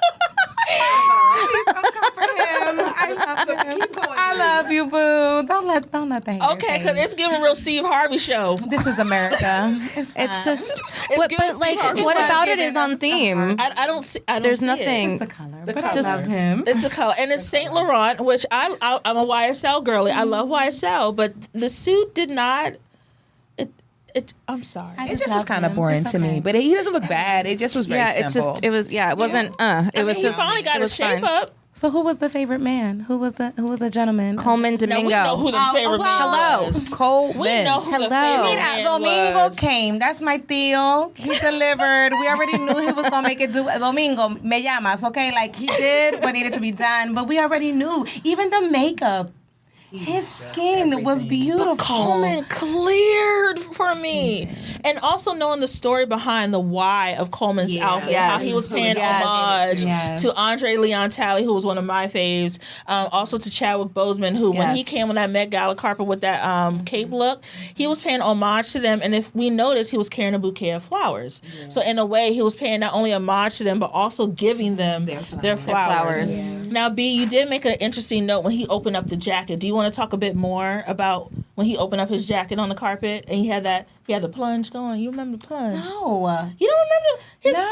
Please don't come for him. I love I love you, boo. Don't let the haters Okay, because it's giving real Steve Harvey show. This is America. It's just, It's but like, what about it is on theme? I don't see. I don't There's see nothing. It. the color. The But color. I love him. It's a color, and it's Saint Laurent, which I'm a YSL girly. I love YSL, but the suit did not. I'm sorry. It just was kind of boring to me, but he doesn't look bad. It just was very simple. It was it wasn't. It was He just. finally got it his was shape fine. up. So who was the favorite man? Who was the gentleman? Coleman Now, Domingo. we know who the favorite man Hello. was. Cold We men. know who the Hello. favorite Mira, man Domingo was. came. That's my Theo. He delivered. We already knew he was gonna make it do. Domingo, me llamas, okay? Like he did what needed to be done, but we already knew. Even the makeup, his skin was beautiful. Coleman cleared for me. And also knowing the story behind the why of Coleman's outfit, Yes. how he was paying Yes. homage Yes. to Andre Leon Talley, who was one of my faves, also to Chadwick Boseman, who when he Yes. came on that Met Gala carpet with that cape look, he was paying homage to them. And if we noticed, he was carrying a bouquet of flowers. So in a way, he was paying not only homage to them, but also giving them their flowers. flowers. Now, B, you did make an interesting note when he opened up the jacket. Do you want to talk a bit more about when he opened up his jacket on the carpet and he had the plunge going? You remember the plunge? No. You don't remember?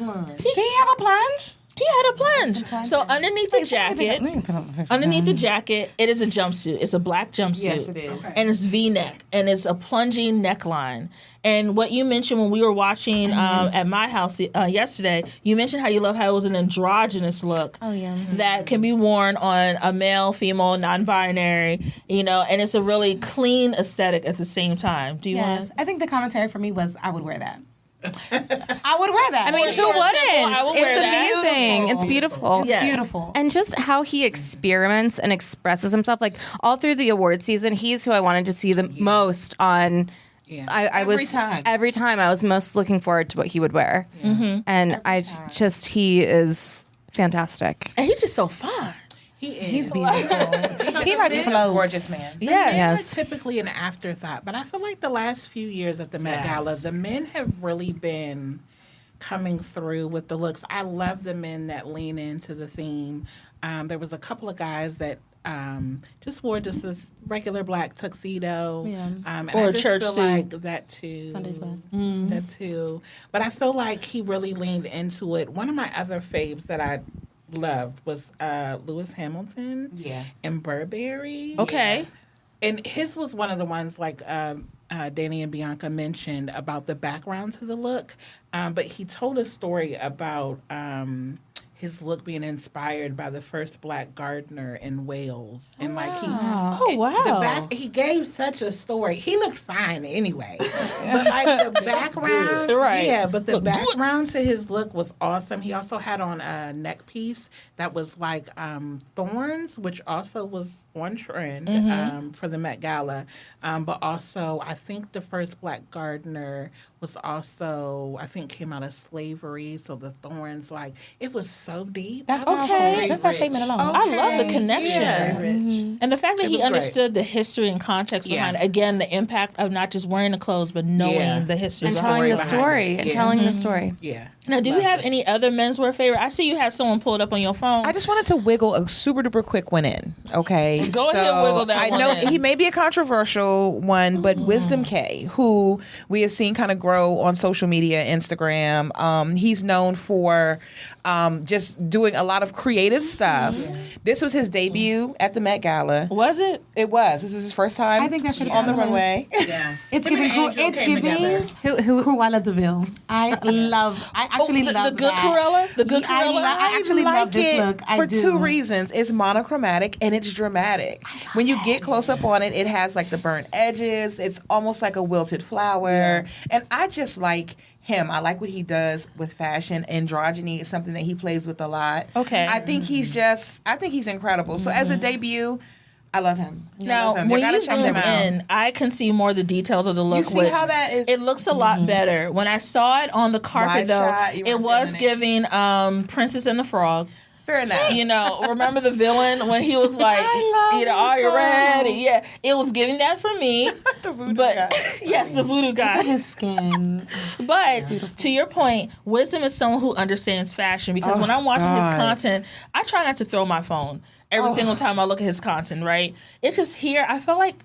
No. Did he have a plunge? He had a plunge. So underneath the jacket, it is a jumpsuit. It's a black jumpsuit. Yes, it is. And it's V-neck, and it's a plunging neckline. And what you mentioned when we were watching at my house yesterday, you mentioned how you love how it was an androgynous look. Oh, yeah. That can be worn on a male, female, non-binary, and it's a really clean aesthetic at the same time. Do you want Yes. I think the commentary for me was I would wear that. I would wear that. I mean, who Short and simple, wouldn't? I would wear It's that. amazing. It's beautiful. Yes. beautiful. And just how he experiments and expresses himself, like all through the award season, he's who I wanted to see the most on. Yeah. Every time I was most looking forward to what he would wear, and he is fantastic. And he's just so fun. He's beautiful. He like floats. Gorgeous man. Yes. They're typically an afterthought, but I feel like the last few years at the Met Gala, the men have really been coming through with the looks. I love the men that lean into the theme. There was a couple of guys that just wore just this regular black tuxedo. And Or I a just church feel suit. like that too. Sunday's best. That too. But I feel like he really leaned into it. One of my other faves that I loved was Lewis Hamilton and Burberry. Okay. And his was one of the ones like Danny and Bianca mentioned about the background to the look. But he told a story about his look being inspired by the first black gardener in Wales. And like he gave such a story. He looked fine anyway. But like the background, but the background to his look was awesome. He also had on a neck piece that was like thorns, which also was on trend for the Met Gala. But also, I think the first black gardener was also, I think, came out of slavery. So the thorns, like, it was so deep. That's Okay. powerful. Just that statement alone. I love the connection. Yeah. And the fact that It he was understood the history and context behind it. Again, the impact of not just wearing the clothes, but knowing the history And behind telling it. the story. And telling the story. Yeah. Now, do you have any other menswear favorite? I see you have someone pulled up on your phone. I just wanted to wiggle a super duper quick one in. Okay. Go ahead and wiggle that I one know in. he may be a controversial one, but Wisdom K, who we have seen kind of grow on social media, Instagram. He's known for just doing a lot of creative stuff. This was his debut at the Met Gala. Was it? It was. This is his first time I think that should on the be on the runway. Yeah. It's Him giving. and Angel came together. Cruella DeVille. I actually the love good that. Cruella? The good Cruella? I actually like love this it look. I for do. two reasons. It's monochromatic and it's dramatic. When you get close up on it, it has like the burnt edges. It's almost like a wilted flower. And I just like him. I like what he does with fashion. Androgyny is something that he plays with a lot. Okay. I think he's incredible. So as a debut, I love him. Now, You when gotta you check zoom him out. in, I can see more of the details of the look. see which how that is- It looks a lot better. When I saw it on the carpet, Wide though, shot, you it weren't was feeling giving Princess and the Frog. Fair enough. Remember the villain when he was like, are you ready? Yeah, it was giving that for me. The voodoo But guy. yes, the voodoo guy. His skin. But But to your point, Wisdom is someone who understands fashion because when I'm watching his content, I try not to throw my phone every single time I look at his content, right? It's just here, I felt like...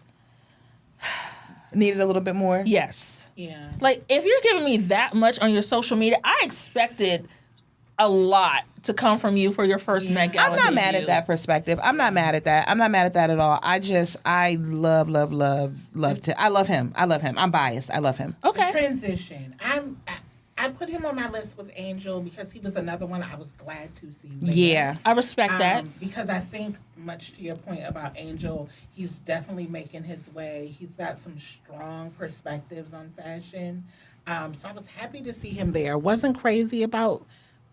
Needed a little bit more? Yes. Yeah. Like, if you're giving me that much on your social media, I expected a lot to come from you for your first Met Gala I'm not mad debut. at that perspective. I'm not mad at that. I'm not mad at that at all. I love him. I'm biased. I love him. Okay. Transition. I put him on my list with Angel because he was another one I was glad to see win. Yeah. I respect that. Because I think, much to your point about Angel, he's definitely making his way. He's got some strong perspectives on fashion. So I was happy to see him there. Wasn't crazy about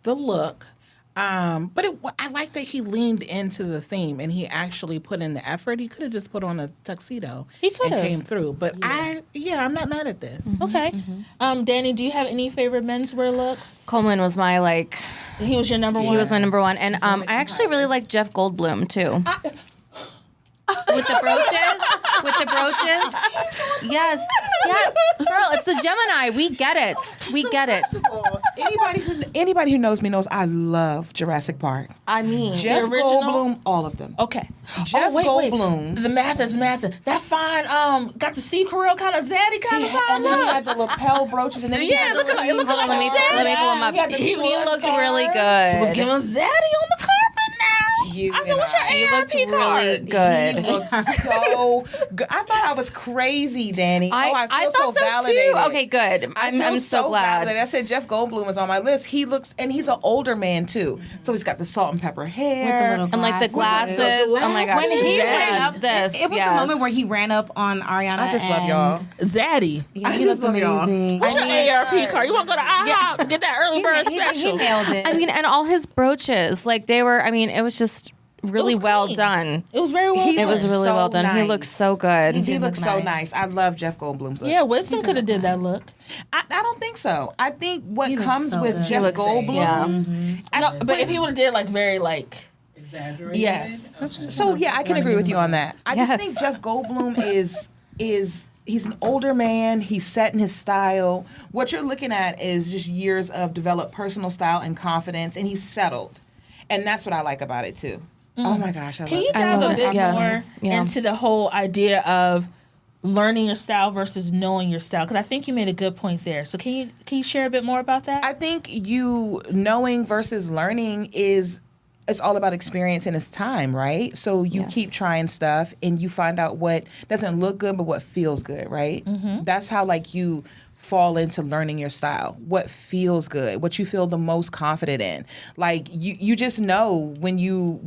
the look. But I like that he leaned into the theme and he actually put in the effort. He could have just put on a tuxedo and came through. But I'm not mad at this. Okay. Danny, do you have any favorite menswear looks? Coleman was my He was your number one? He was my number one. And I actually really like Jeff Goldblum too. With the brooches. Yes. Girl, it's the Gemini. We get it. Anybody who knows me knows I love Jurassic Park. I mean, Jeff original? Goldblum, all of them. Okay. Jeff Goldblum. The math. That fine, got the Steve Carell kind of zaddy kind of fine And then he look. had the lapel brooches, and then he had look at it. Looks hold on, like let me pull him up. He looked really good. He was giving zaddy on the carpet now. I said, what's your He looked ARP really card? good. He looked so good. I thought I was crazy, Danny. I feel thought so validated. too. Okay, good. I'm so glad. Validated. I said Jeff Goldblum was on my list. He looks, and he's an older man too. So he's got the salt and pepper hair. And like the glasses. Oh my gosh. When he Yes. ran up, this. it was the moment where he ran up on Ariana. I just love y'all. Zaddy. Yeah, I he just looked love y'all. amazing. What's your ARP card? You want to go to IHOP to get that early bird He special? nailed it. I mean, and all his brooches, they were, it was just really well clean. done. It was very well He done. It was really so well done. He nice. looked so good. He did looks look so nice. nice. I love Jeff Goldblum's look. Yeah, Wisdom could have did that look. I don't think so. I think what He looks comes so with good. Jeff He looks- Goldblum. yeah. No, but if he would have did very Exaggerated. yes. So yeah, I can agree with you on that. I Yes. just think Jeff Goldblum is he's an older man. He's set in his style. What you're looking at is just years of developed personal style and confidence, and he's settled. And that's what I like about it too. Oh my gosh, I Can love you it. dive a love bit it. Yes. more Yeah. into the whole idea of learning your style versus knowing your style? Because I think you made a good point there. So can you share a bit more about that? I think you knowing versus learning it's all about experience and it's time, right? So you Yes. keep trying stuff and you find out what doesn't look good but what feels good, right? That's how you fall into learning your style. What feels good, what you feel the most confident in. You just know when you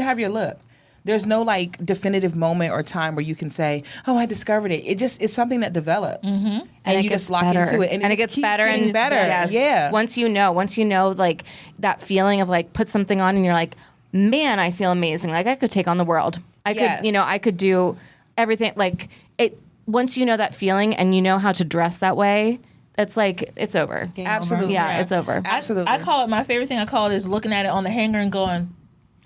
have your look. There's no definitive moment or time where you can say, "Oh, I discovered it." It's something that develops, and it you gets just lock better. into it, and it just gets keeps better getting and better. Yes. Yeah. Once you know, that feeling of put something on and you're like, man, I feel amazing. I could take on the world. I Yes. could, I could do everything. Once you know that feeling and you know how to dress that way, it's it's over. Absolutely. Yeah, it's over. Absolutely. I call it, my favorite thing I call it is looking at it on the hanger and going,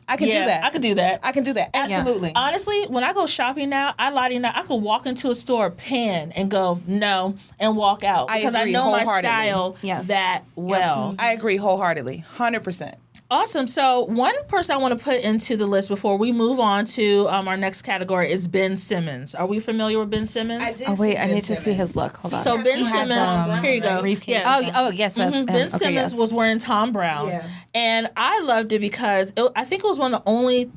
I can yeah, do that. I could do that. I can do that. Absolutely. Honestly, when I go shopping now, I could walk into a store, pan, and go, no, and walk out. I Because I agree know my wholeheartedly. style Yes. that well. I agree wholeheartedly. 100%. Awesome. So one person I want to put into the list before we move on to our next category is Ben Simmons. Are we familiar with Ben Simmons? Oh wait, I need to see his look. Hold on. So Ben had Simmons, here you go. briefcase. oh yes, that's him. Ben Okay, Simmons yes. was wearing Tom Brown, Yeah. and I loved it because I think it was one of the only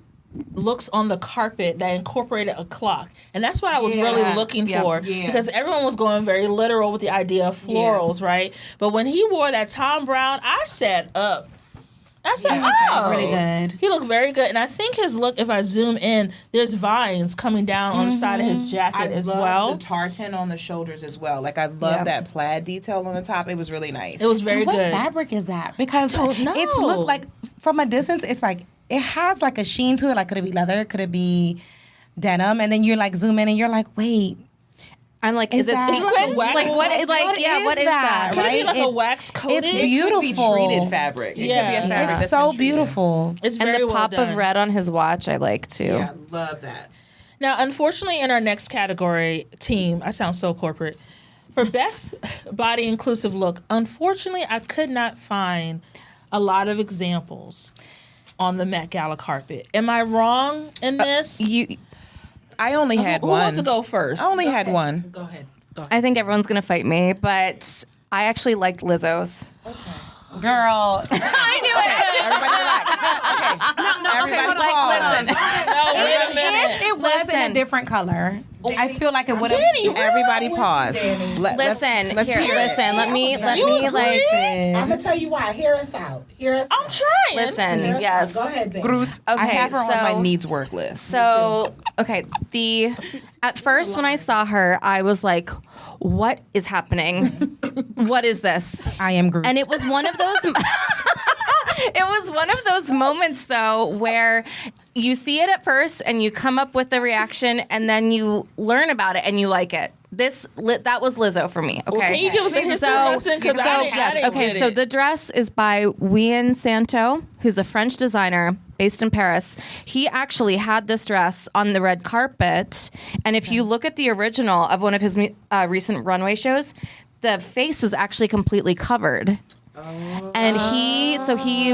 looks on the carpet that incorporated a clock, and that's what I was really looking Yeah. for Yeah. because everyone was going very literal with the idea of florals, right? But when he wore that Tom Brown, I sat up. I said, "Oh, really good. He looked very good, and I think his look. If I zoom in, there's vines coming down on the side of his jacket as well. the tartan on the shoulders as well. I love Yep. that plaid detail on the top. It was really nice. It was very What good. fabric is that? Because don't know. it's looked like from a distance, it's it has a sheen to it. Could it be leather? Could it be denim? And then you're zoom in and you're wait. I'm is it that- sequins? What What is that? Could it be right? like a wax coated? it's It could be beautiful. treated fabric. It Yeah. could be a fabric It's that's so been treated. beautiful. It's And very the well pop done. of red on his watch, I like too. Yeah, love that. Now, unfortunately, in our next category, team, I sound so corporate. For best body inclusive look, unfortunately, I could not find a lot of examples on the Met Gala carpet. Am I wrong in this? I only had Who one. wants to go first? I only had one. Go ahead. I think everyone's gonna fight me, but I actually liked Lizzo's. Girl. I knew it. Everybody Like, pause. listen. No, wait a minute. If it was in Listen. a different color, I feel like it would have. Everybody pause. Listen, let's here, hear it. listen. Let me agree? like. I'm gonna tell you why. Hear us out. I'm trying. Listen, yes. Go ahead, Danny. Groot. Okay, I have her on my so- needs work list. So, okay, at first when I saw her, I was like, what is happening? What is this? I am Groot. And it was one of those it was one of those moments though where you see it at first and you come up with the reaction and then you learn about it and you like it. That was Lizzo for me. Okay, Well, can you give us a history lesson? Because I didn't get so it. the dress is by Wien Santo, who's a French designer based in Paris. He actually had this dress on the red carpet, and if you look at the original of one of his recent runway shows, the face was actually completely covered. And he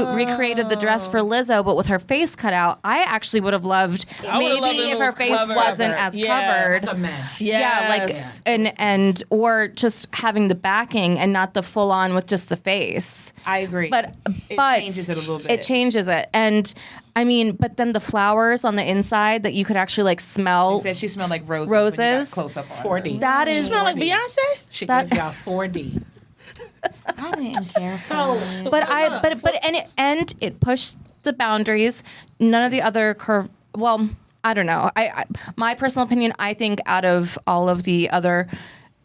recreated the dress for Lizzo, but with her face cut out. I actually would have loved maybe loved it if her was face covered. wasn't as Yeah. covered. Yes. Yeah, like and or just having the backing and not the full on with just the face. I agree. But It changes it a little bit. It changes it, and I mean, but then the flowers on the inside that you could actually like smell. She said she smelled like roses. When you got Roses. close up on 4D. her. That You is smell like Beyonce? She That- gave y'all 4D. I didn't care for it. but it pushed the boundaries. None of the other curve. Well, I don't know. I my personal opinion. I think out of all of the other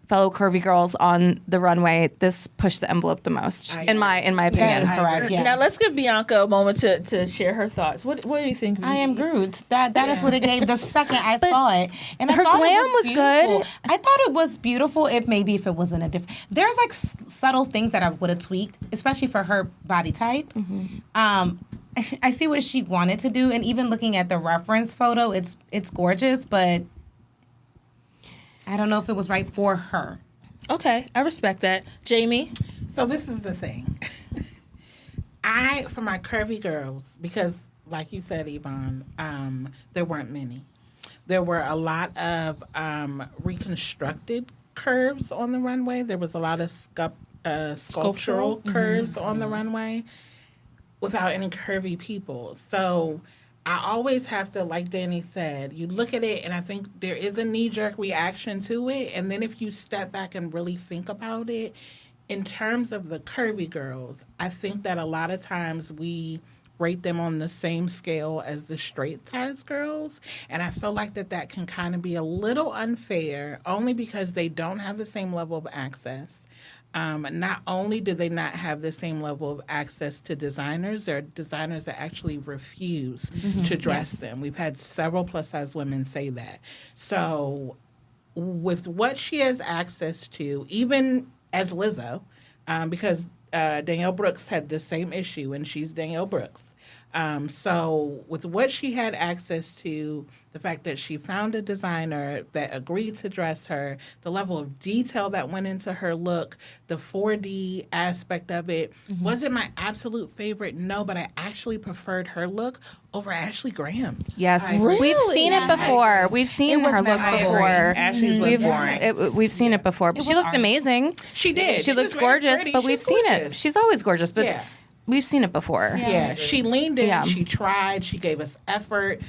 fellow curvy girls on the runway, this pushed the envelope the most. In my That opinion. is correct. Yes. Now let's give Bianca a moment to share her thoughts. What do you think? I am Groot. That is what it gave the second I saw it, and I her thought glam it was beautiful. good. I thought it was beautiful. If it wasn't a different. There's like subtle things that I would have tweaked, especially for her body type. I see what she wanted to do, and even looking at the reference photo, it's gorgeous, but I don't know if it was right for her. Okay, I respect that. Jamie? So this is the thing. For my curvy girls, because like you said, Yvonne, there weren't many. There were a lot of reconstructed curves on the runway. There was a lot of sculptural curves on the runway without any curvy people. So I always have to, like Danny said, you look at it and I think there is a knee-jerk reaction to it. And then if you step back and really think about it, in terms of the curvy girls, I think that a lot of times we rate them on the same scale as the straight size girls. And I feel like that can kind of be a little unfair, only because they don't have the same level of access. Not only do they not have the same level of access to designers, there are designers that actually refuse to dress them. We've had several plus-size women say that. So with what she has access to, even as Lizzo, because Danielle Brooks had the same issue, and she's Danielle Brooks. So with what she had access to, the fact that she found a designer that agreed to dress her, the level of detail that went into her look, the 4D aspect of it, was it my absolute favorite? No, but I actually preferred her look over Ashley Graham's. Yes, Really? we've seen it before. We've seen her look before. Ashley's was boring. We've seen it before. She looked amazing. She did. She looked was very gorgeous, pretty. but She's we've seen it. gorgeous. She's always gorgeous, but Yeah. we've seen it before. Yeah, she leaned in, Yeah. she tried, she gave us effort.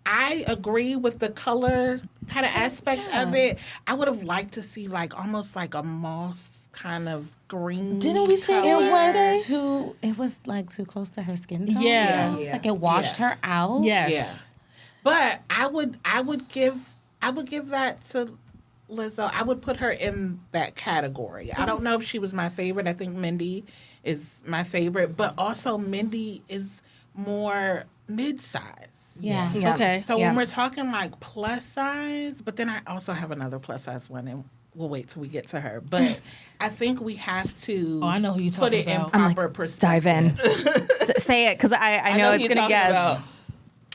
I agree with the color kind of aspect of it. I would have liked to see almost like a moss kind of green. Didn't we see It was like too close to her skin tone. Yeah. It's like it washed her out. Yes. But I would give that to Lizzo. I would put her in that category. I don't know if she was my favorite. I think Mindy is my favorite, but also Mindy is more mid-size. Yeah. Yeah. Okay. So Yeah. when we're talking like plus size, but then I also have another plus size one, and we'll wait till we get to her. But I think we have to I know who you're put talking it in about. proper perspective. Dive in. Say it, because I know it's who going to you're talking guess. about.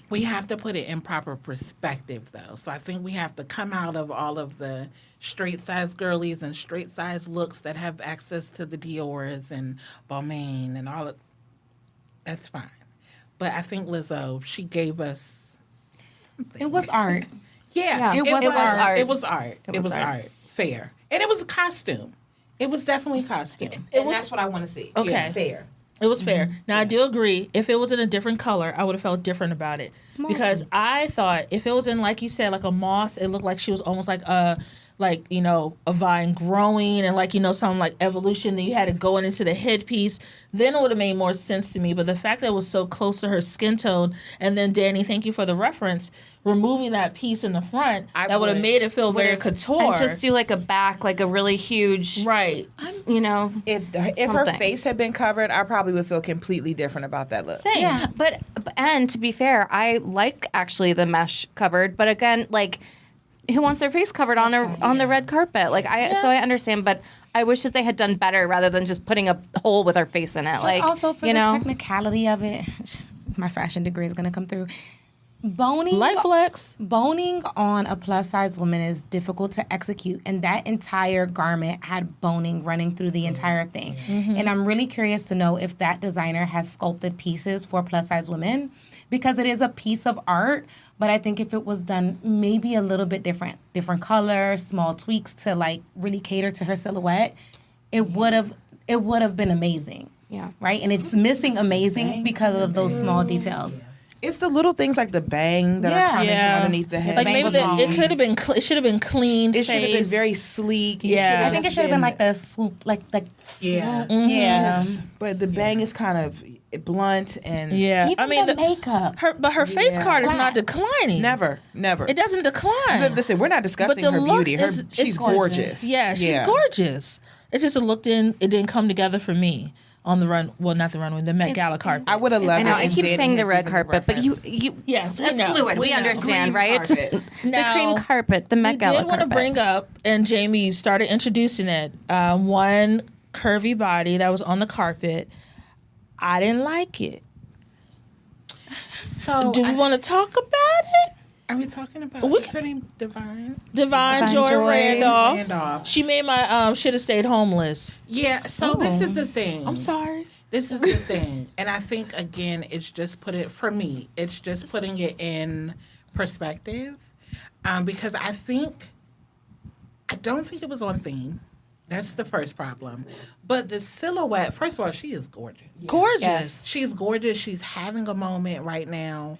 We have to put it in proper perspective, though. So I think we have to come out of all of the straight-size girlies and straight-size looks that have access to the Dior's and Balmain and all of. That's fine. But I think Lizzo, she gave us something. It was art. Yeah, it was art. It was art. It was art. Fair. And it was a costume. It was definitely a costume. And that's what I want to see. Okay. Yeah, fair. It was fair. Now, I do agree. If it was in a different color, I would have felt different about it. Because I thought if it was in, like you said, like a moss, it looked like she was almost like a vine growing and some like evolution. Then you had it going into the headpiece. Then it would have made more sense to me. But the fact that it was so close to her skin tone, and then Danny, thank you for the reference, removing that piece in the front, that would have made it feel very couture. And just do like a back, like a really huge, right? If her face had been covered, I probably would feel completely different about that look. Same. Yeah, but to be fair, I like actually the mesh covered. But again, like, who wants their face covered on the red carpet? Like so I understand, but I wish that they had done better rather than just putting a hole with her face in it. Like, also for the technicality of it, my fashion degree is gonna come through. Boning on a plus size woman is difficult to execute, and that entire garment had boning running through the entire thing. Mm-hmm. And I'm really curious to know if that designer has sculpted pieces for plus size women, because it is a piece of art. But I think if it was done maybe a little bit different color, small tweaks to like really cater to her silhouette, it would have been amazing. Yeah. Right? And it's missing amazing because of those small details. It's the little things like the bang that are coming from underneath the head. Like maybe it could have been. It should have been clean. It should have been very sleek. Yeah, I think it should have been like the swoop, like swoop. Yeah. Mm-hmm. Yeah. But the bang is kind of blunt and Even the makeup. Her face card is not declining. Never. It doesn't decline. Listen, we're not discussing her beauty. She's gorgeous. Yeah, she's gorgeous. It just it didn't come together for me. On the run, well, not the runway, the Met Gala carpet. I would have loved it. I know. I keep saying the red carpet, but yes, it's fluid. We understand, right? The cream carpet, the Met Gala carpet. We did want to bring up, and Jamie started introducing it. One curvy body that was on the carpet. I didn't like it. So, do we want to talk about it? Are we talking about what's her name? Divine Joy Randolph. She made my should have stayed homeless. Yeah, so this is the thing. I'm sorry. This is the thing. And I think again it's just putting it in perspective. Because I don't think it was on theme. That's the first problem. But the silhouette, first of all, she is gorgeous. Yeah. Gorgeous. Yes. She's gorgeous. She's having a moment right now.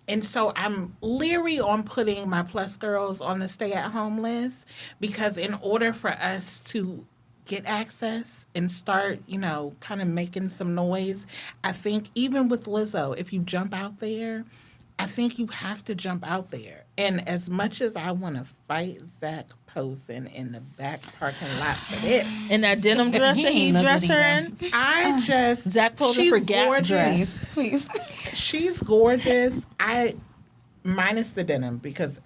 And so I'm leery on putting my plus girls on the stay-at-home list, because in order for us to get access and start, kind of making some noise, I think even with Lizzo, if you jump out there, I think you have to jump out there. And as much as I want to fight Zach Posen in the back parking lot for this, in that denim dress that he dressed her in, Zach Posen for Gap dress. Please. She's gorgeous. Minus the denim, because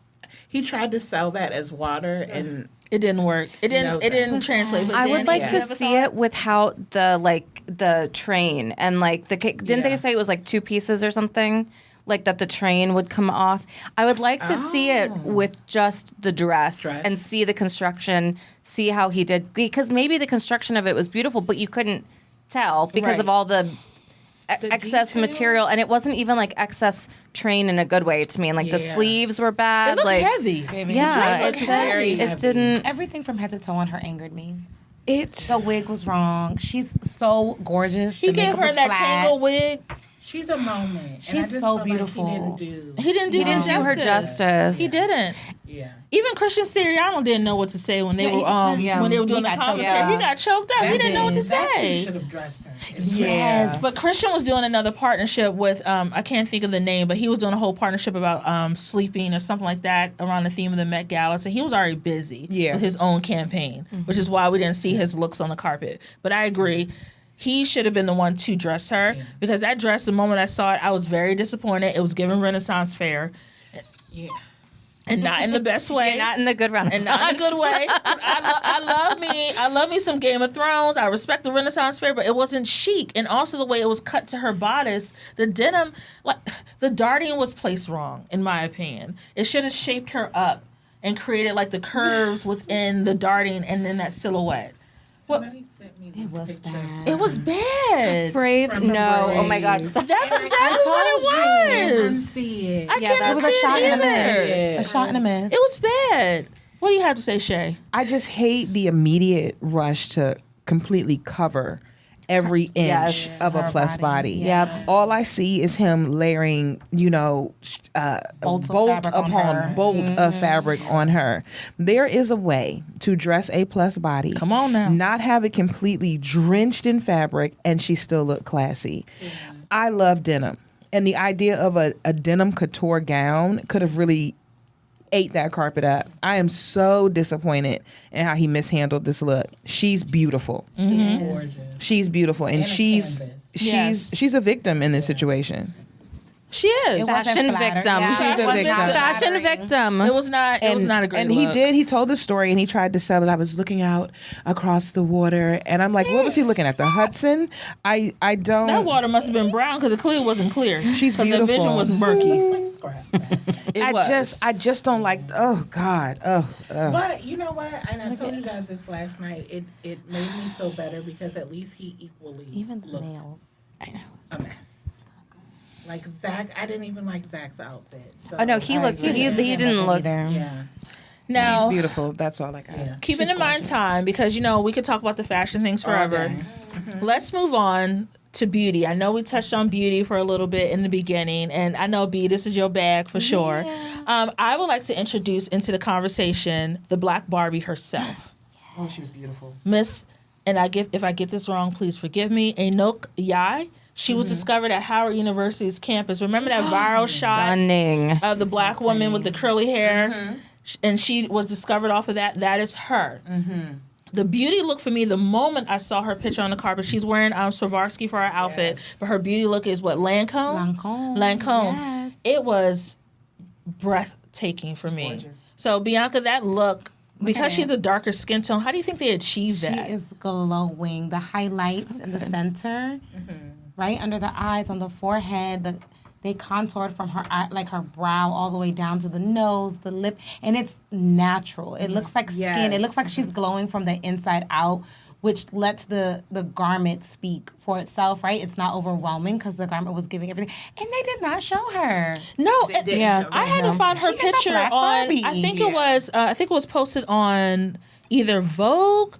he tried to sell that as water and it didn't work. It didn't translate. I would like to see it without the train and like didn't they say it was like two pieces or something? Like that the train would come off. I would like to see it with just the dress and see the construction, see how he did. Because maybe the construction of it was beautiful, but you couldn't tell because of all the excess details. Material. And it wasn't even like excess train in a good way to me. And like the sleeves were bad. It looked like heavy. Yeah, it didn't. Everything from head to toe on her angered me. The wig was wrong. She's so gorgeous. He gave her that tangle wig. She's a moment. She's so beautiful. Like he didn't do her justice. He didn't. Yeah. Even Christian Siriano didn't know what to say when they were when they were doing the commentary. He got choked up. He didn't know what to say. Should have dressed her. Yes. But Christian was doing another partnership with I can't think of the name, but he was doing a whole partnership about sleeping or something like that around the theme of the Met Gala. So he was already busy with his own campaign, which is why we didn't see his looks on the carpet. But I agree. He should have been the one to dress her because that dress, the moment I saw it, I was very disappointed. It was giving Renaissance Fair. Yeah. And not in the best way. Yeah, not in the good Renaissance. And not in a good way. I love me some Game of Thrones. I respect the Renaissance fair, but it wasn't chic. And also the way it was cut to her bodice, the denim, like the darting was placed wrong, in my opinion. It should have shaped her up and created like the curves within the darting and then that silhouette. Somebody sent me this was picture. bad. It was bad. Brave? From No. Brave. Oh my God. Stop. That's exactly what it I didn't was. see it. I can't that It was see a shot it and a either. miss. A shot and a miss. It was bad. What do you have to say, Shay? I just hate the immediate rush to completely cover every inch Yes. of a Her plus body. Yep. All I see is him layering, Bolts of bolt fabric on upon her. bolt of fabric on her. There is a way to dress a plus body. Come on now. Not have it completely drenched in fabric and she still look classy. I love denim. And the idea of a denim couture gown could have really ate that carpet up. I am so disappointed in how he mishandled this look. She's beautiful. Gorgeous. She's beautiful, and a she's canvas. she's a victim in this situation. She is. It wasn't Fashion flattering. victim. Yeah. She's a It was victim. not Fashion flattering. victim. It was not a great and look. he told the story and he tried to sell it. I was looking out across the water and I'm like, what was he looking at? The Hudson? I don't. That water must have been brown because it clearly wasn't clear. She's 'Cause the vision beautiful. was murky. Like scrap. I just don't like. Oh God. Oh. But you know what? And I told you guys this last night. It made me feel better because at least he equally Even the looked nails. I know. a mess. Like Zach, I didn't even like Zach's outfit. So Oh no, he looked. He didn't look. Either. Yeah. Now, She's beautiful. That's all I got. Yeah. keeping in mind time, because we could talk about the fashion things forever. day. Let's move on to beauty. I know we touched on beauty for a little bit in the beginning, and I know B, this is your bag for sure. I would like to introduce into the conversation the Black Barbie herself, Oh, she was beautiful. Miss. And if I get this wrong, please forgive me. Enoch Yai. She was discovered at Howard University's campus. Remember that viral shot Stunning. of the black woman with the curly hair? And she was discovered off of that. That is her. The beauty look for me, the moment I saw her picture on the carpet, she's wearing Swarovski for her outfit, but her beauty look is what, Lancome? Lancome. Yes. It was breathtaking for me. gorgeous. So Bianca, that look, because she's a darker skin tone, how do you think they achieved She that? is glowing. The highlights in the center, right under the eyes, on the forehead, they contoured from her eye, like her brow all the way down to the nose, the lip, and it's natural. It looks like skin. It looks like she's glowing from the inside out, which lets the garment speak for itself, right? It's not overwhelming because the garment was giving everything. And they did not show her. No, Yeah. I had to find her She is a picture Black on. Barbie. I think it was posted on either Vogue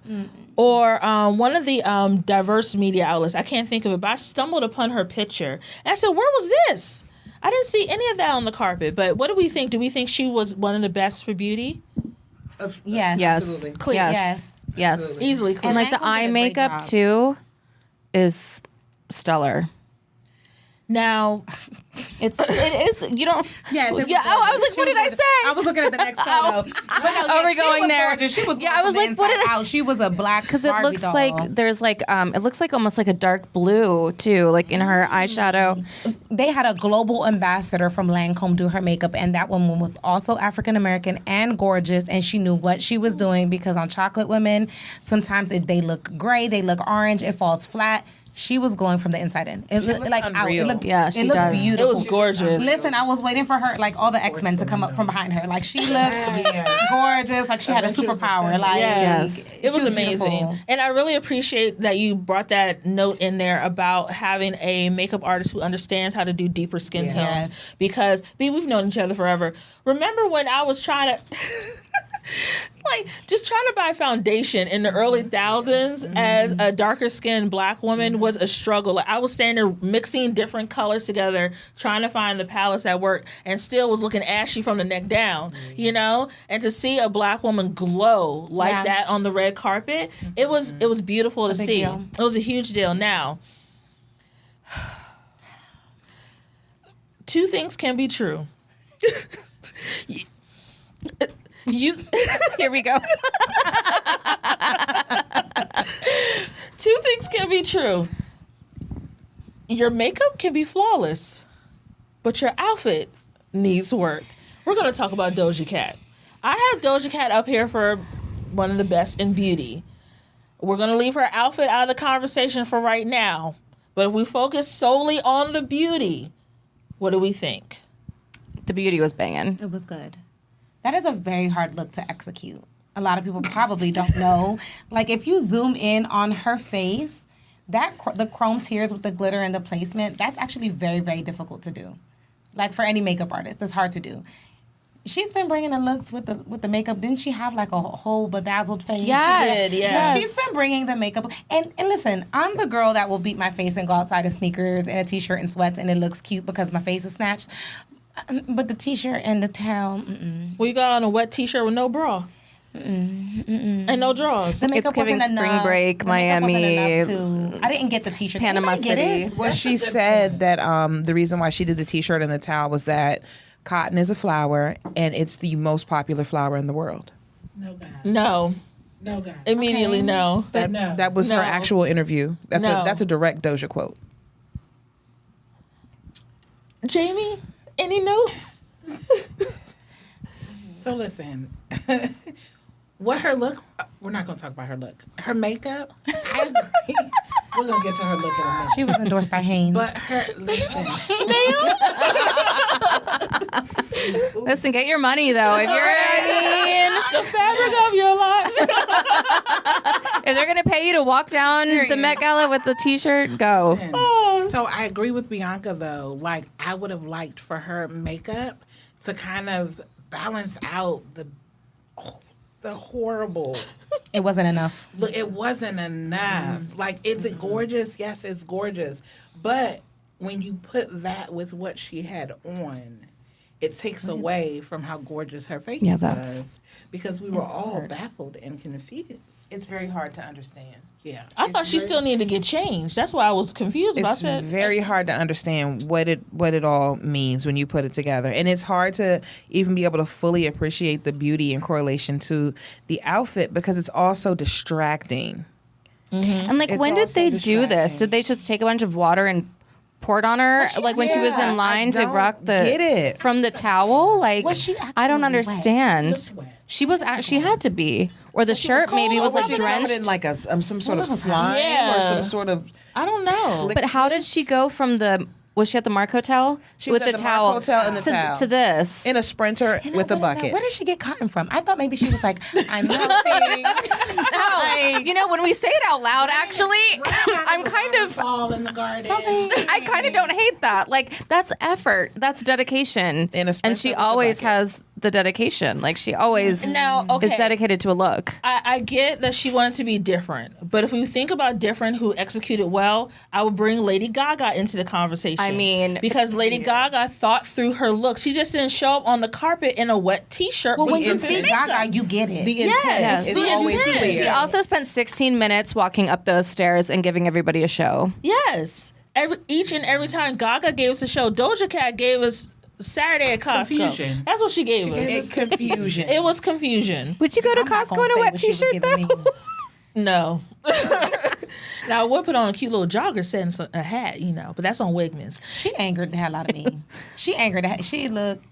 or one of the diverse media outlets. I can't think of it, but I stumbled upon her picture and I said, "Where was this?" I didn't see any of that on the carpet. But what do we think? Do we think she was one of the best for beauty? Yes. Yes. Clear. Yes. Yes. Easily clear. And like the Lancome did a eye great makeup job. too is stellar. Now, It is. You don't. Yes. it Yeah. Oh, I was like, She what did I say? I was looking at the next photo. But no, Are we she going was there? gorgeous. She was Yeah, I was like, what did I- out. She was a black Because it Barbie looks doll. like there's like it looks like almost like a dark blue too, like in her eyeshadow. They had a global ambassador from Lancome do her makeup, and that woman was also African American and gorgeous, and she knew what she was doing because on chocolate women, sometimes they look gray, they look orange, it falls flat. She was glowing from the inside in. It looked like out. It unreal. looked, Yeah, she it looked does. beautiful. it was gorgeous. Listen, I was waiting for her, like all the X-Men to come up from behind her. Like she looked gorgeous, like she had a superpower. Like Yes. It was she amazing. beautiful. And I really appreciate that you brought that note in there about having a makeup artist who understands how to do deeper skin tones. Yes. Because we've known each other forever. Remember when I was trying to just trying to buy foundation in the early thousands as a darker skinned black woman was a struggle. Like I was standing there mixing different colors together, trying to find the palettes that worked, and still was looking ashy from the neck down, And to see a black woman glow like Yeah. that on the red carpet, it was beautiful to big see. deal. It was a huge deal. Now, two things can be true. You Here we go. Two things can be true. Your makeup can be flawless, but your outfit needs work. we're going to talk about Doja Cat. I have Doja Cat up here for one of the best in beauty. We're going to leave her outfit out of the conversation for right now. But if we focus solely on the beauty, what do we think? The beauty was banging. It was good. That is a very hard look to execute. A lot of people probably don't know. Like, if you zoom in on her face, the chrome tears with the glitter and the placement, that's actually very, very difficult to do. Like, for any makeup artist, it's hard to do. She's been bringing the looks with the makeup. Didn't she have like a whole bedazzled face? Yes. She did, yes. So she's been bringing the makeup. And listen, I'm the girl that will beat my face and go outside in sneakers and a t-shirt and sweats and it looks cute because my face is snatched. But the t-shirt and the towel, We got on a wet t-shirt with no bra. And no drawers. The makeup It's giving wasn't spring enough. break, The makeup wasn't Miami, enough I didn't get the t-shirt. Panama Anybody get City. it? Well, she said that the reason why she did the T-shirt and the towel was that cotton is a flower and it's the most popular flower in the world. No, God. No. No, God. Immediately no. That was No. her actual interview. No. That's a direct Doja quote. Jamie, any notes? So listen, what her look, we're not going to talk about her look. Her makeup, we're going to get to her look in a minute. She was endorsed by Hanes. But her, listen, Listen, get your money though. If you're, The fabric of your life. if they're gonna pay you to walk down the Met Gala with the T-shirt, go. so I agree with Bianca though. Like, I would have liked for her makeup to kind of balance out the horrible. it wasn't enough. Look, it wasn't enough. Like, is it gorgeous? Yes, it's gorgeous. But when you put that with what she had on, it takes away from how gorgeous her face was. Because we were all baffled and confused. It's very hard to understand. Yeah. I thought she still needed to get changed. That's why I was confused about It's it. very hard to understand what it all means when you put it together, and it's hard to even be able to fully appreciate the beauty in correlation to the outfit because it's also distracting. And like, It's when did also they do this? distracting. Did they just take a bunch of water and pour it on her? Like when she was Yeah, in line I to don't rock get it. from the towel? Like, Was she I don't actually wet? understand. wet. She was. She had to be, or the shirt maybe was like She covered drenched. in like some sort of slime Yeah. or some sort of. I don't know. But how did she go from the? Was she at the Mark Hotel She with was at the the Mark towel, Hotel and the to, towel. to this? In a sprinter with a Now, bucket. where did she get cotton from? I thought maybe she was like, I'm melting. No, you know, when we say it out loud, actually, I'm kind of. Fall in the garden. I kind of don't hate that. Like, that's effort. That's dedication. In a And sprinter she with a always bucket. has the dedication. Like, she always Now, okay. is dedicated to a look. I get that she wanted to be different, but if we think about different who executed well, I would bring Lady Gaga into the conversation. I mean, because Lady Gaga thought through her look. She just didn't show up on the carpet in a wet T-shirt. Well, with when you instant see makeup. Gaga, you get it. The intent Yes. is The always intent. clear. She also spent 16 minutes walking up those stairs and giving everybody a show. Yes. Each and every time Gaga gave us a show, Doja Cat gave us Saturday at Costco. Confusion. That's what she gave us. It's confusion. It was confusion. Would you go to I'm not Costco gonna in a say wet what she was T-shirt giving though? me. No. Now I would put on a cute little jogger set and a hat, but that's on Wegmans. She angered the hell out of me. She looked.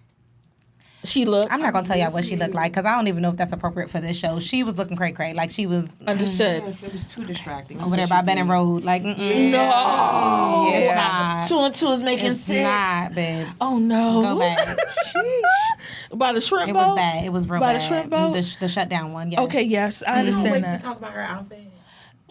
She looked. I'm not gonna tell y'all what she looked like because I don't even know if that's appropriate for this show. She was looking cray. Like she was Understood. Yes, it was too distracting. over there by Benning Road. Like, No. it's not. 2 and 2 is making It's 6. not, babe. Oh no. Go back. By the shrimp It boat? was bad. It was real By bad. the shrimp boat? The shutdown one. Yes. Okay, yes, I Wait understand to that. talk about her outfit.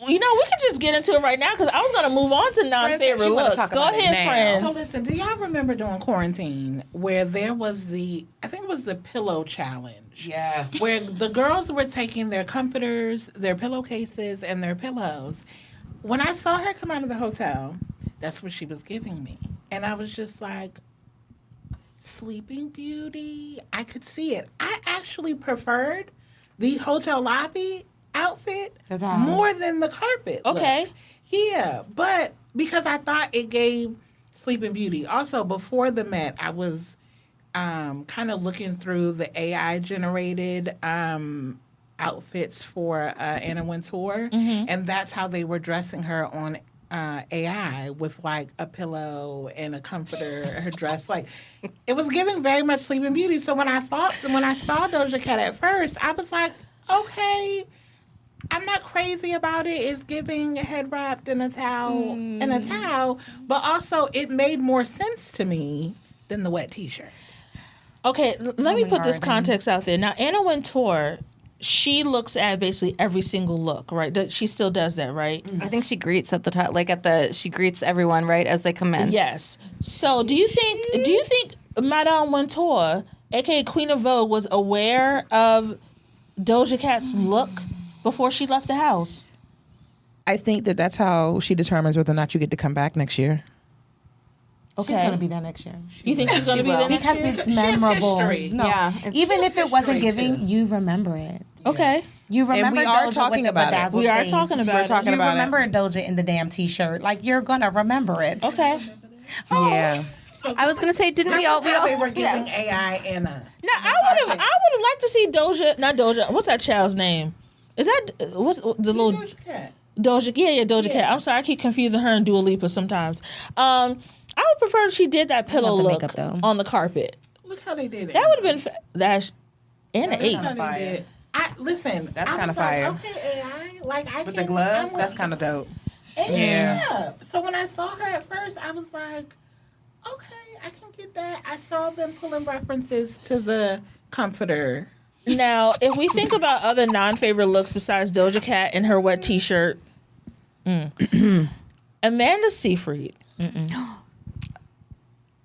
We could just get into it right now because I was going to move on to non-favorite she wanna looks. talk Go about it ahead, now. friend. So listen, do y'all remember during quarantine where there was I think it was the pillow challenge? Yes. Where the girls were taking their comforters, their pillowcases, and their pillows. When I saw her come out of the hotel, that's what she was giving me. And I was just like, Sleeping Beauty. I could see it. I actually preferred the hotel lobby outfit That's how- more than the carpet. Okay. look. Yeah, but because I thought it gave Sleeping Beauty. Also, before the Met, I was kind of looking through the AI generated outfits for Anna Wintour, and that's how they were dressing her on AI with like a pillow and a comforter, her dress. Like, it was giving very much Sleeping Beauty. So when I saw Doja Cat at first, I was like, okay, I'm not crazy about it. It's giving head wrapped in a towel, but also it made more sense to me than the wet T-shirt. Okay, let me put this context out there. Now, Anna Wintour, she looks at basically every single look, right? She still does that, right? I think she greets at the top, she greets everyone right as they come in. Yes. So, do you think Madame Wintour, aka Queen of Vogue, was aware of Doja Cat's look before she left the house? I think that's how she determines whether or not you get to come back next year. Okay. She's going to be there next year. You think she's going to be there next year? Because it's memorable. No, yeah, even if it wasn't giving, you remember it. Okay. You remember and we are Doja talking with about the it. bedazzled We are face. talking about it. talking you about remember Doja in the damn T-shirt. Like, you're going to remember it. Okay. Yeah. I was gonna say, didn't we all? They were giving AI and a. Now, I would have liked to see Doja. What's that child's name? Is that what's the little Doja Cat. Doja? Yeah, Doja Cat. I'm sorry, I keep confusing her and Dua Lipa sometimes. I would prefer if she did that pillow the look makeup, though. on the carpet. Look how they did it. That would have been and an 8. That's how they did. Listen, That's I kinda was like, fire. okay, AI. Like, I With can, the gloves, I'm that's with- kind of dope. Yeah. So when I saw her at first, I was like, okay, I can get that. I saw them pulling references to the comforter. Now, if we think about other non-favorite looks besides Doja Cat and her wet T-shirt, Amanda Seyfried.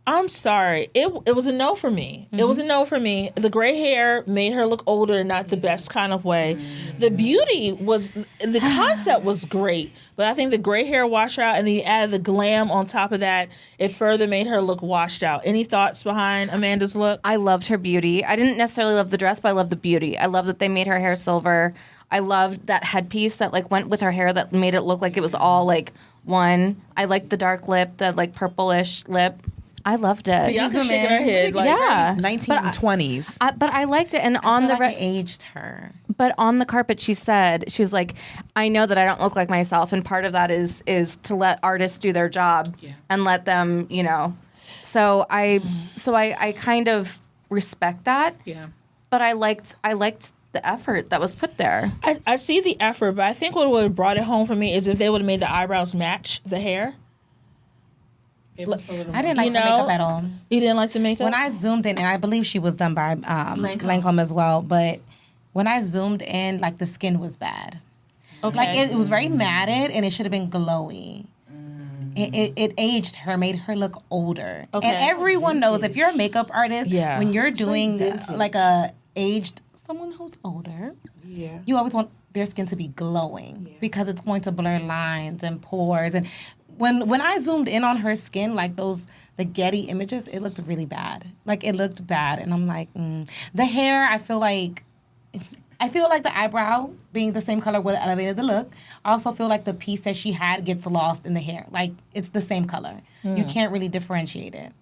I'm sorry. It was a no for me. It was a no for me. The gray hair made her look older, not the best kind of way. The beauty the concept was great, but I think the gray hair washed out and then you added the glam on top of that, it further made her look washed out. Any thoughts behind Amanda's look? I loved her beauty. I didn't necessarily love the dress, but I loved the beauty. I loved that they made her hair silver. I loved that headpiece that like went with her hair that made it look like it was all like one. I liked the dark lip, the like purplish lip. I loved it. Bianca shaking her head. Like, Yeah. 1920s. But I liked it. And on the it aged her. but on the carpet, she was like, I know that I don't look like myself, and part of that is to let artists do their job and let them, you know. So I kind of respect that. Yeah. But I liked the effort that was put there. I see the effort, but I think what would have brought it home for me is if they would have made the eyebrows match the hair. It was a little I didn't like the makeup at all. You didn't like the makeup? When I zoomed in, and I believe she was done by Lancome as well, but when I zoomed in, like the skin was bad. okay. Like it was very matted, and it should have been glowy. It aged her, made her look older. Okay. And everyone knows if you're a makeup artist, when you're doing like a aged someone who's older, you always want their skin to be glowing because it's going to blur lines and pores. And when I zoomed in on her skin, like the Getty images, it looked really bad. Like it looked bad, and I'm like, the hair. I feel like the eyebrow being the same color would have elevated the look. I also feel like the piece that she had gets lost in the hair. Like it's the same color. You can't really differentiate it.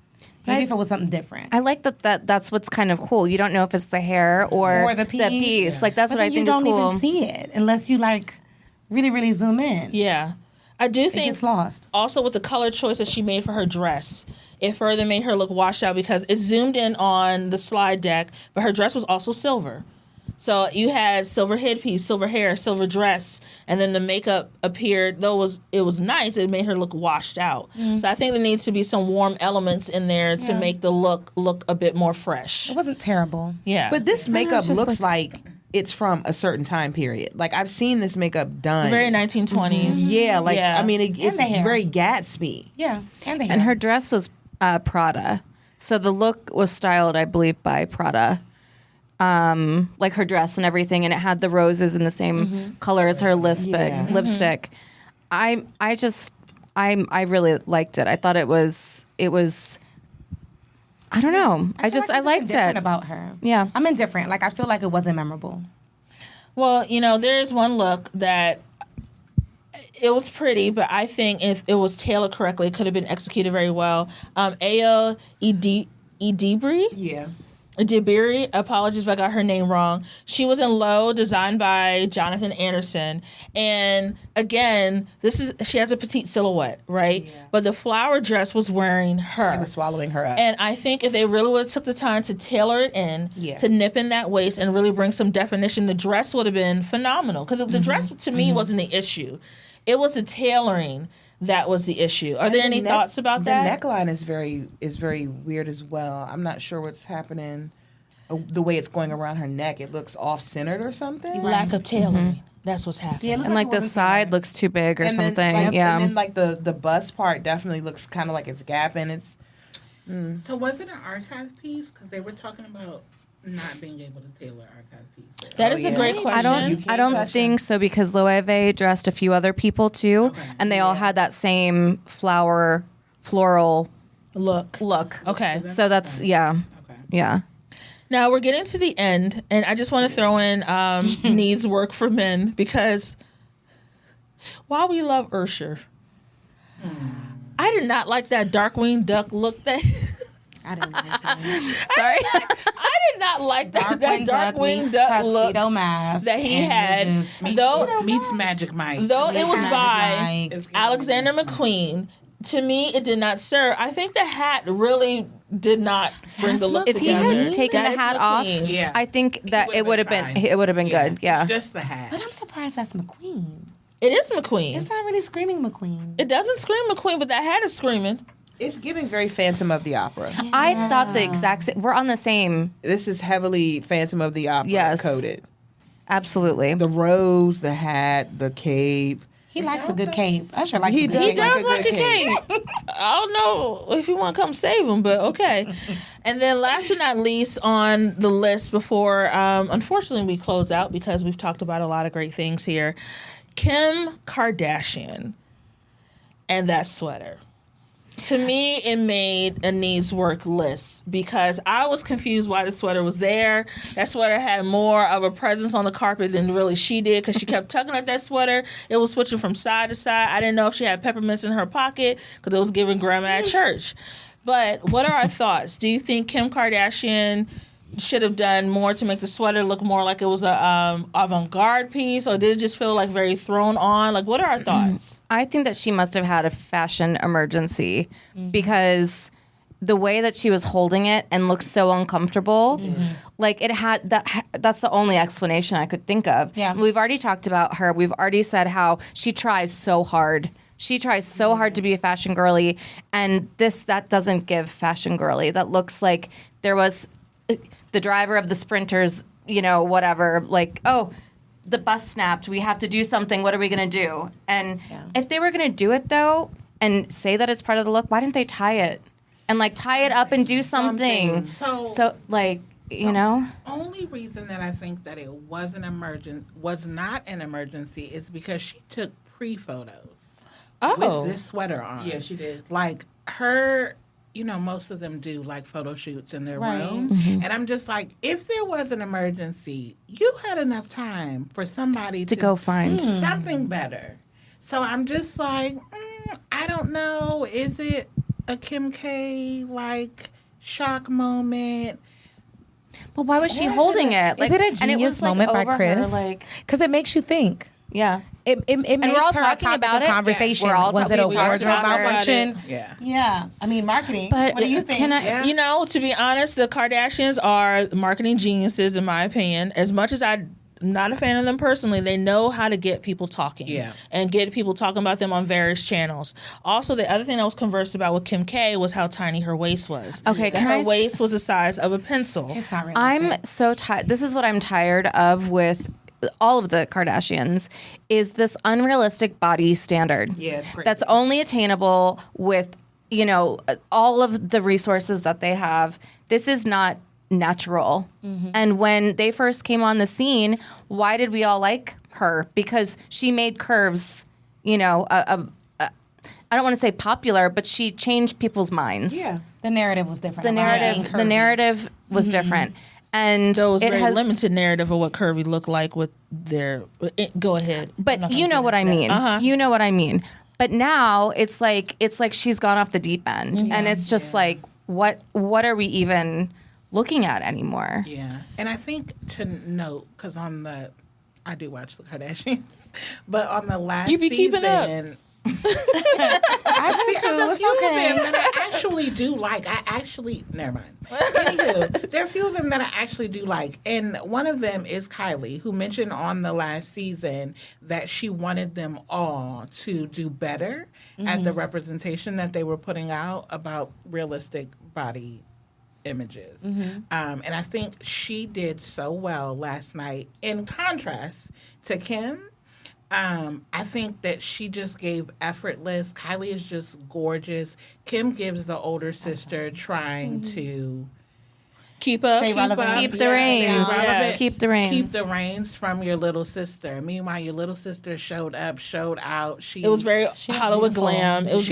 Maybe if it was something different. I like that's what's kind of cool. You don't know if it's the hair or the piece. Like that's But what I then think you is cool. don't even see it unless you like really, really zoom in. Yeah. I do It think gets lost. also with the color choice that she made for her dress, it further made her look washed out because it zoomed in on the slide deck, but her dress was also silver. So you had silver headpiece, silver hair, silver dress, and then the makeup appeared, though it was nice, it made her look washed out. So I think there needs to be some warm elements in there to make the look a bit more fresh. It wasn't terrible. Yeah. But this makeup looks like it's from a certain time period. Like I've seen this makeup done. very 1920s. Yeah, like Yeah. I mean, it's the hair. very Gatsby. Yeah, and the hair. And her dress was Prada. So the look was styled, I believe, by Prada. Like her dress and everything, and it had the roses in the same color as her lipstick. I really liked it. I thought it was I don't know. I liked it about her. Yeah. I'm indifferent. Like I feel like it wasn't memorable. Well, there's one look that it was pretty, but I think if it was tailored correctly, it could have been executed very well. Ayo Edibri. Yeah. DeBerry, apologies if I got her name wrong. She was in Low, designed by Jonathan Anderson. And again, she has a petite silhouette, right? Yeah. But the flower dress was wearing her. It was swallowing her up. And I think if they really would have took the time to tailor it in, to nip in that waist and really bring some definition, the dress would have been phenomenal. Because the dress, to me, wasn't the issue. It was the tailoring that was the issue. Are there any thoughts about that? The neckline is very weird as well. I'm not sure what's happening. The way it's going around her neck, it looks off-centered or something. Lack of tailoring. That's what's happening. Yeah, and like the side looks too big or something. And then like the bust part definitely looks kind of like it's gapping. It's So was it an archive piece? Because they were talking about not being able to tailor archive pieces. That is a great question. I don't think so, because Loewe dressed a few other people too, and they all had that same floral look. Okay. So that's yeah. Now we're getting to the end, and I just want to throw in needs work for men, because while we love Ursher, I did not like that Darkwing Duck look that. I didn't like that. Sorry. I did not like that Darkwing Duck look mask that he had. Meets Magic Mike. Though it was by Alexander McQueen, to me it did not serve. I think the hat really did not bring the look if together. If he had taken the hat off, I think that it would have been good. Yeah. It's just the hat. But I'm surprised that's McQueen. It is McQueen. It's not really screaming McQueen. It doesn't scream McQueen, but that hat is screaming. It's giving very Phantom of the Opera. Yeah. I thought the exact same. We're on the same. This is heavily Phantom of the Opera coded. Absolutely. The rose, the hat, the cape. He likes a good cape. Usher likes he a good cape. He does like a cape. I don't know if you want to come save him, but okay. And then last but not least on the list before, unfortunately, we close out because we've talked about a lot of great things here. Kim Kardashian and that sweater. To me, it made a needs work list because I was confused why the sweater was there. That sweater had more of a presence on the carpet than really she did because she kept tugging at that sweater. It was switching from side to side. I didn't know if she had peppermints in her pocket because it was giving grandma at church. But what are our thoughts? Do you think Kim Kardashian should have done more to make the sweater look more like it was a avant-garde piece, or did it just feel like very thrown on? Like, what are our thoughts? I think that she must have had a fashion emergency because the way that she was holding it and looked so uncomfortable, like it had that's the only explanation I could think of. Yeah. We've already talked about her. We've already said how she tries so hard. She tries so hard to be a fashion girly, and that doesn't give fashion girly. That looks like there was the driver of the Sprinters, whatever, like, oh, the bus snapped. We have to do something. What are we going to do? And if they were going to do it, though, and say that it's part of the look, why didn't they tie it? And, like, tie it up and do something. So like, Only reason that I think that it was not an emergency is because she took pre-photos with this sweater on. Yeah, she did. Like, her... most of them do like photo shoots in their room. And I'm just like, if there was an emergency, you had enough time for somebody to go find something better. So I'm just like, I don't know. Is it a Kim K like shock moment? But why was she holding it? Like, is it a genius moment by Chris? Because it makes you think. Yeah. It makes we're all her talking a topic about of it. conversation. Yeah. Was it a wardrobe malfunction? Yeah. Yeah. I mean, marketing. But what do you think? To be honest, the Kardashians are marketing geniuses, in my opinion. As much as I'm not a fan of them personally, they know how to get people talking and get people talking about them on various channels. Also, the other thing I was conversed about with Kim K was how tiny her waist was. Okay, her waist was the size of a pencil. It's not realistic. I'm so tired. This is what I'm tired of with all of the Kardashians, is this unrealistic body standard. Yeah, it's crazy. That's only attainable with, all of the resources that they have. This is not natural. And when they first came on the scene, why did we all like her? Because she made curves, I don't want to say popular, but she changed people's minds. Yeah. The narrative was different. The narrative was different. And there was it very has limited narrative of what curvy looked like with their. Go ahead. But you know what I mean. You know what I mean. But now it's like she's gone off the deep end, and it's just like what are we even looking at anymore. Yeah. And I think to note, because I do watch the Kardashians, but on the last You be season, keeping up. I do because too. a It's few okay. of them that I actually do like. Never mind. Anywho, there are a few of them that I actually do like. And one of them is Kylie, who mentioned on the last season that she wanted them all to do better at the representation that they were putting out about realistic body images. And I think she did so well last night. In contrast to Kim, I think that she just gave effortless. Kylie is just gorgeous. Kim gives the older sister trying to Keep up. Stay relevant. Keep the reins. Yes. Keep the reins. Keep the reins from your little sister. Meanwhile, your little sister showed up, showed out. It was very Hollywood beautiful. glam. It was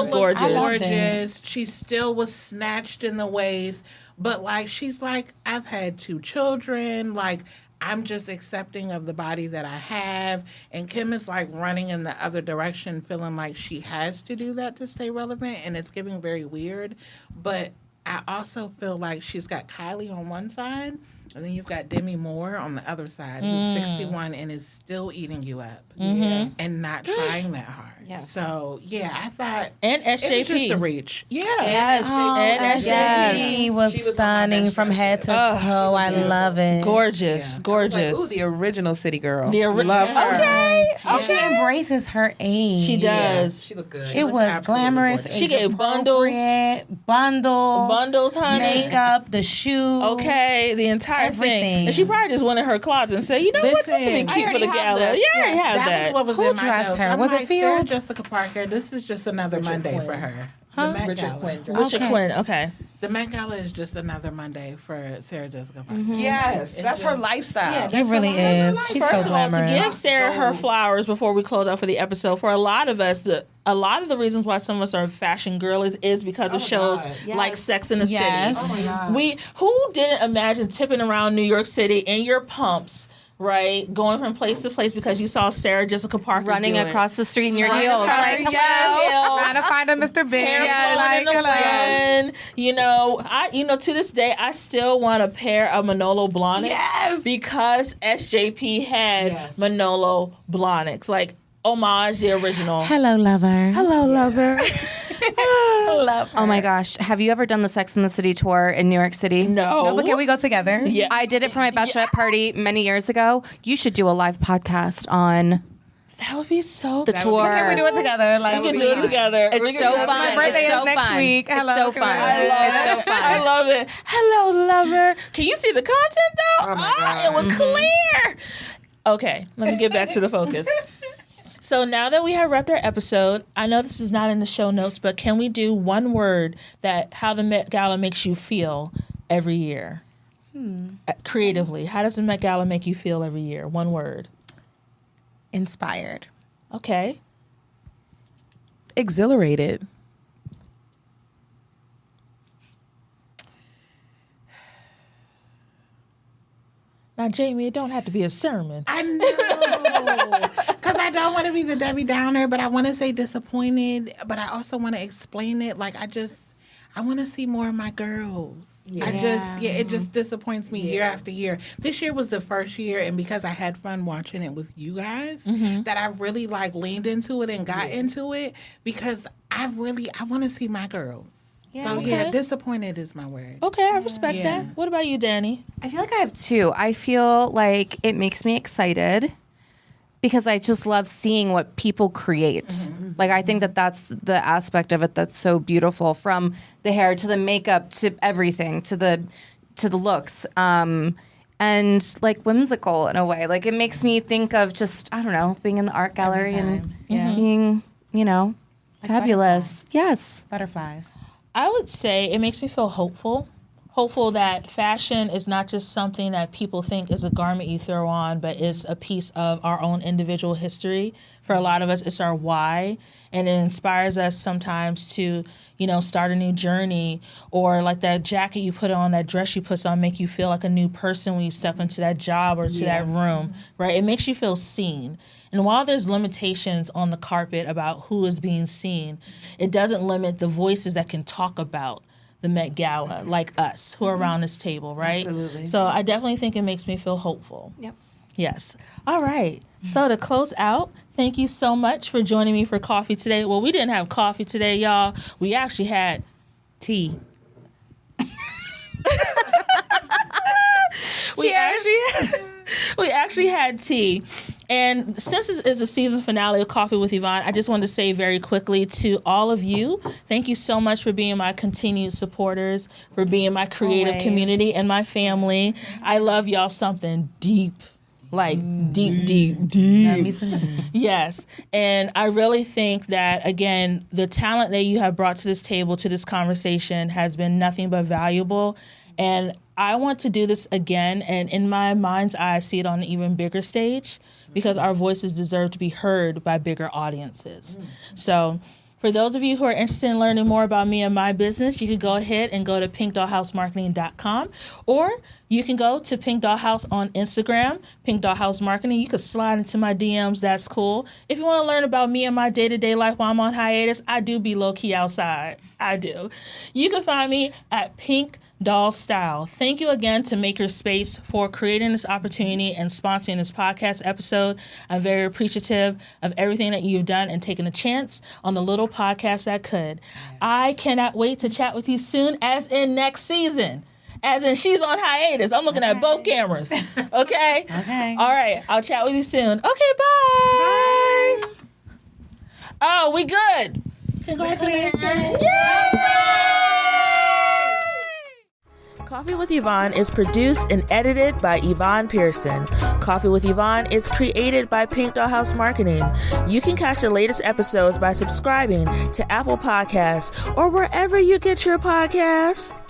Gorgeous. gorgeous. She still was snatched in the waist, but like she's like, I've had 2 children. Like I'm just accepting of the body that I have. And Kim is like running in the other direction, feeling like she has to do that to stay relevant, and it's giving very weird. But I also feel like she's got Kylie on one side, and then you've got Demi Moore on the other side, who's 61 and is still eating you up and not trying that hard. Yes. So, yeah, I thought And it was just a SJP. reach. Yeah. Yes. And She was stunning from head to toe. I love it. Gorgeous. Gorgeous. Ooh, the original city girl. Love her. Okay. She embraces her age. She does. She looked good. It was absolutely glamorous. gorgeous. She gave bundles. Bundles, honey. makeup, the shoe. Okay, the entire thing. Everything. And she probably just went in her closet and said, you know what, this would be Listen, cute for the gala. Yeah, I already have That that. was what was Who in my dressed notes. her? I'm Was it like, Sarah Fields? Jessica Parker, this is just another Monday for her. The Met Richard Gala. Quinn. Richard Okay. Quinn, okay. The Met Gala is just another Monday for Sarah Jessica Parker. Yes, that's her just- lifestyle. Yeah, It really is. She's First so of all, to glamorous. give Sarah her flowers before we close out for the episode, for a lot of us, a lot of the reasons why some of us are fashion girlies is because of shows like Sex in the Yes. City. Who didn't imagine tipping around New York City in your pumps, right, going from place to place because you saw Sarah Jessica Parker Running do it. across the street in your heels. across Like, the street. hello. Trying to find a Mr. Big. Hair blowing in the wind. To this day, I still want a pair of Manolo Blahniks Yes. because SJP had Manolo Blahniks. Like, homage the original. Hello, lover. Hello, lover. Love her. Oh my gosh. Have you ever done the Sex and the City tour in New York City? No. But can we go together? Yeah. I did it for my bachelorette party many years ago. You should do a live podcast on That would be so the tour. Can we do it together? Like We can do it together. We It's can so do it fun. together. My birthday It's is so next fun. week. It's Hello, so can fun. we- It's so fun. I love it. Hello, lover. Can you see the content though? Oh my God. It was clear. Okay, let me get back to the focus. So now that we have wrapped our episode, I know this is not in the show notes, but can we do one word that how the Met Gala makes you feel every year? Creatively, how does the Met Gala make you feel every year? One word. Inspired. Okay. Exhilarated. Now, Jamie, it don't have to be a sermon. I know. Because I don't want to be the Debbie Downer, but I want to say disappointed, but I also want to explain it. Like, I want to see more of my girls. It just disappoints me year after year. This year was the first year, and because I had fun watching it with you guys, that I really like leaned into it and got into it because I want to see my girls. Disappointed is my word. Okay, I respect that. What about you, Danny? I feel like I have two. I feel like it makes me excited because I just love seeing what people create. Like, I think that that's the aspect of it that's so beautiful, from the hair to the makeup to everything to the looks. And like whimsical in a way. Like, it makes me think of just, I don't know, being in the art gallery and being, fabulous. Yes. Butterflies. I would say it makes me feel hopeful. Hopeful that fashion is not just something that people think is a garment you throw on, but it's a piece of our own individual history. For a lot of us, it's our why, and it inspires us sometimes to, start a new journey, or like that jacket you put on, that dress you put on, make you feel like a new person when you step into that job or to that room, right? It makes you feel seen. And while there's limitations on the carpet about who is being seen, it doesn't limit the voices that can talk about the Met Gala, like us, who are around this table, right? Absolutely. So I definitely think it makes me feel hopeful. Yep. Yes. All right. So to close out, thank you so much for joining me for coffee today. Well, we didn't have coffee today, y'all. We actually had tea. We actually had tea. And since this is a season finale of Coffee with Yvonne, I just wanted to say very quickly to all of you, thank you so much for being my continued supporters, for being my creative community and my family. I love y'all something deep. Like deep. Love me some. Yes. And I really think that, again, the talent that you have brought to this table, to this conversation, has been nothing but valuable. And I want to do this again. And in my mind's eye, I see it on an even bigger stage, because our voices deserve to be heard by bigger audiences. So for those of you who are interested in learning more about me and my business, you can go ahead and go to pinkdollhousemarketing.com, or you can go to Pink Doll House on Instagram, Pink Doll House Marketing. You can slide into my DMs. That's cool. If you want to learn about me and my day-to-day life while I'm on hiatus, I do be low-key outside. I do. You can find me at Pink Doll Style. Thank you again to Maker Space for creating this opportunity and sponsoring this podcast episode. I'm very appreciative of everything that you've done and taken a chance on the little podcast that could. Yes. I cannot wait to chat with you soon, as in next season. As in, she's on hiatus. I'm looking at both cameras. Okay? Okay. All right. I'll chat with you soon. Okay, bye. Oh, we good. Congratulations. Coffee with Yvonne is produced and edited by Yvonne Pearson. Coffee with Yvonne is created by Pink Doll House Marketing. You can catch the latest episodes by subscribing to Apple Podcasts or wherever you get your podcasts.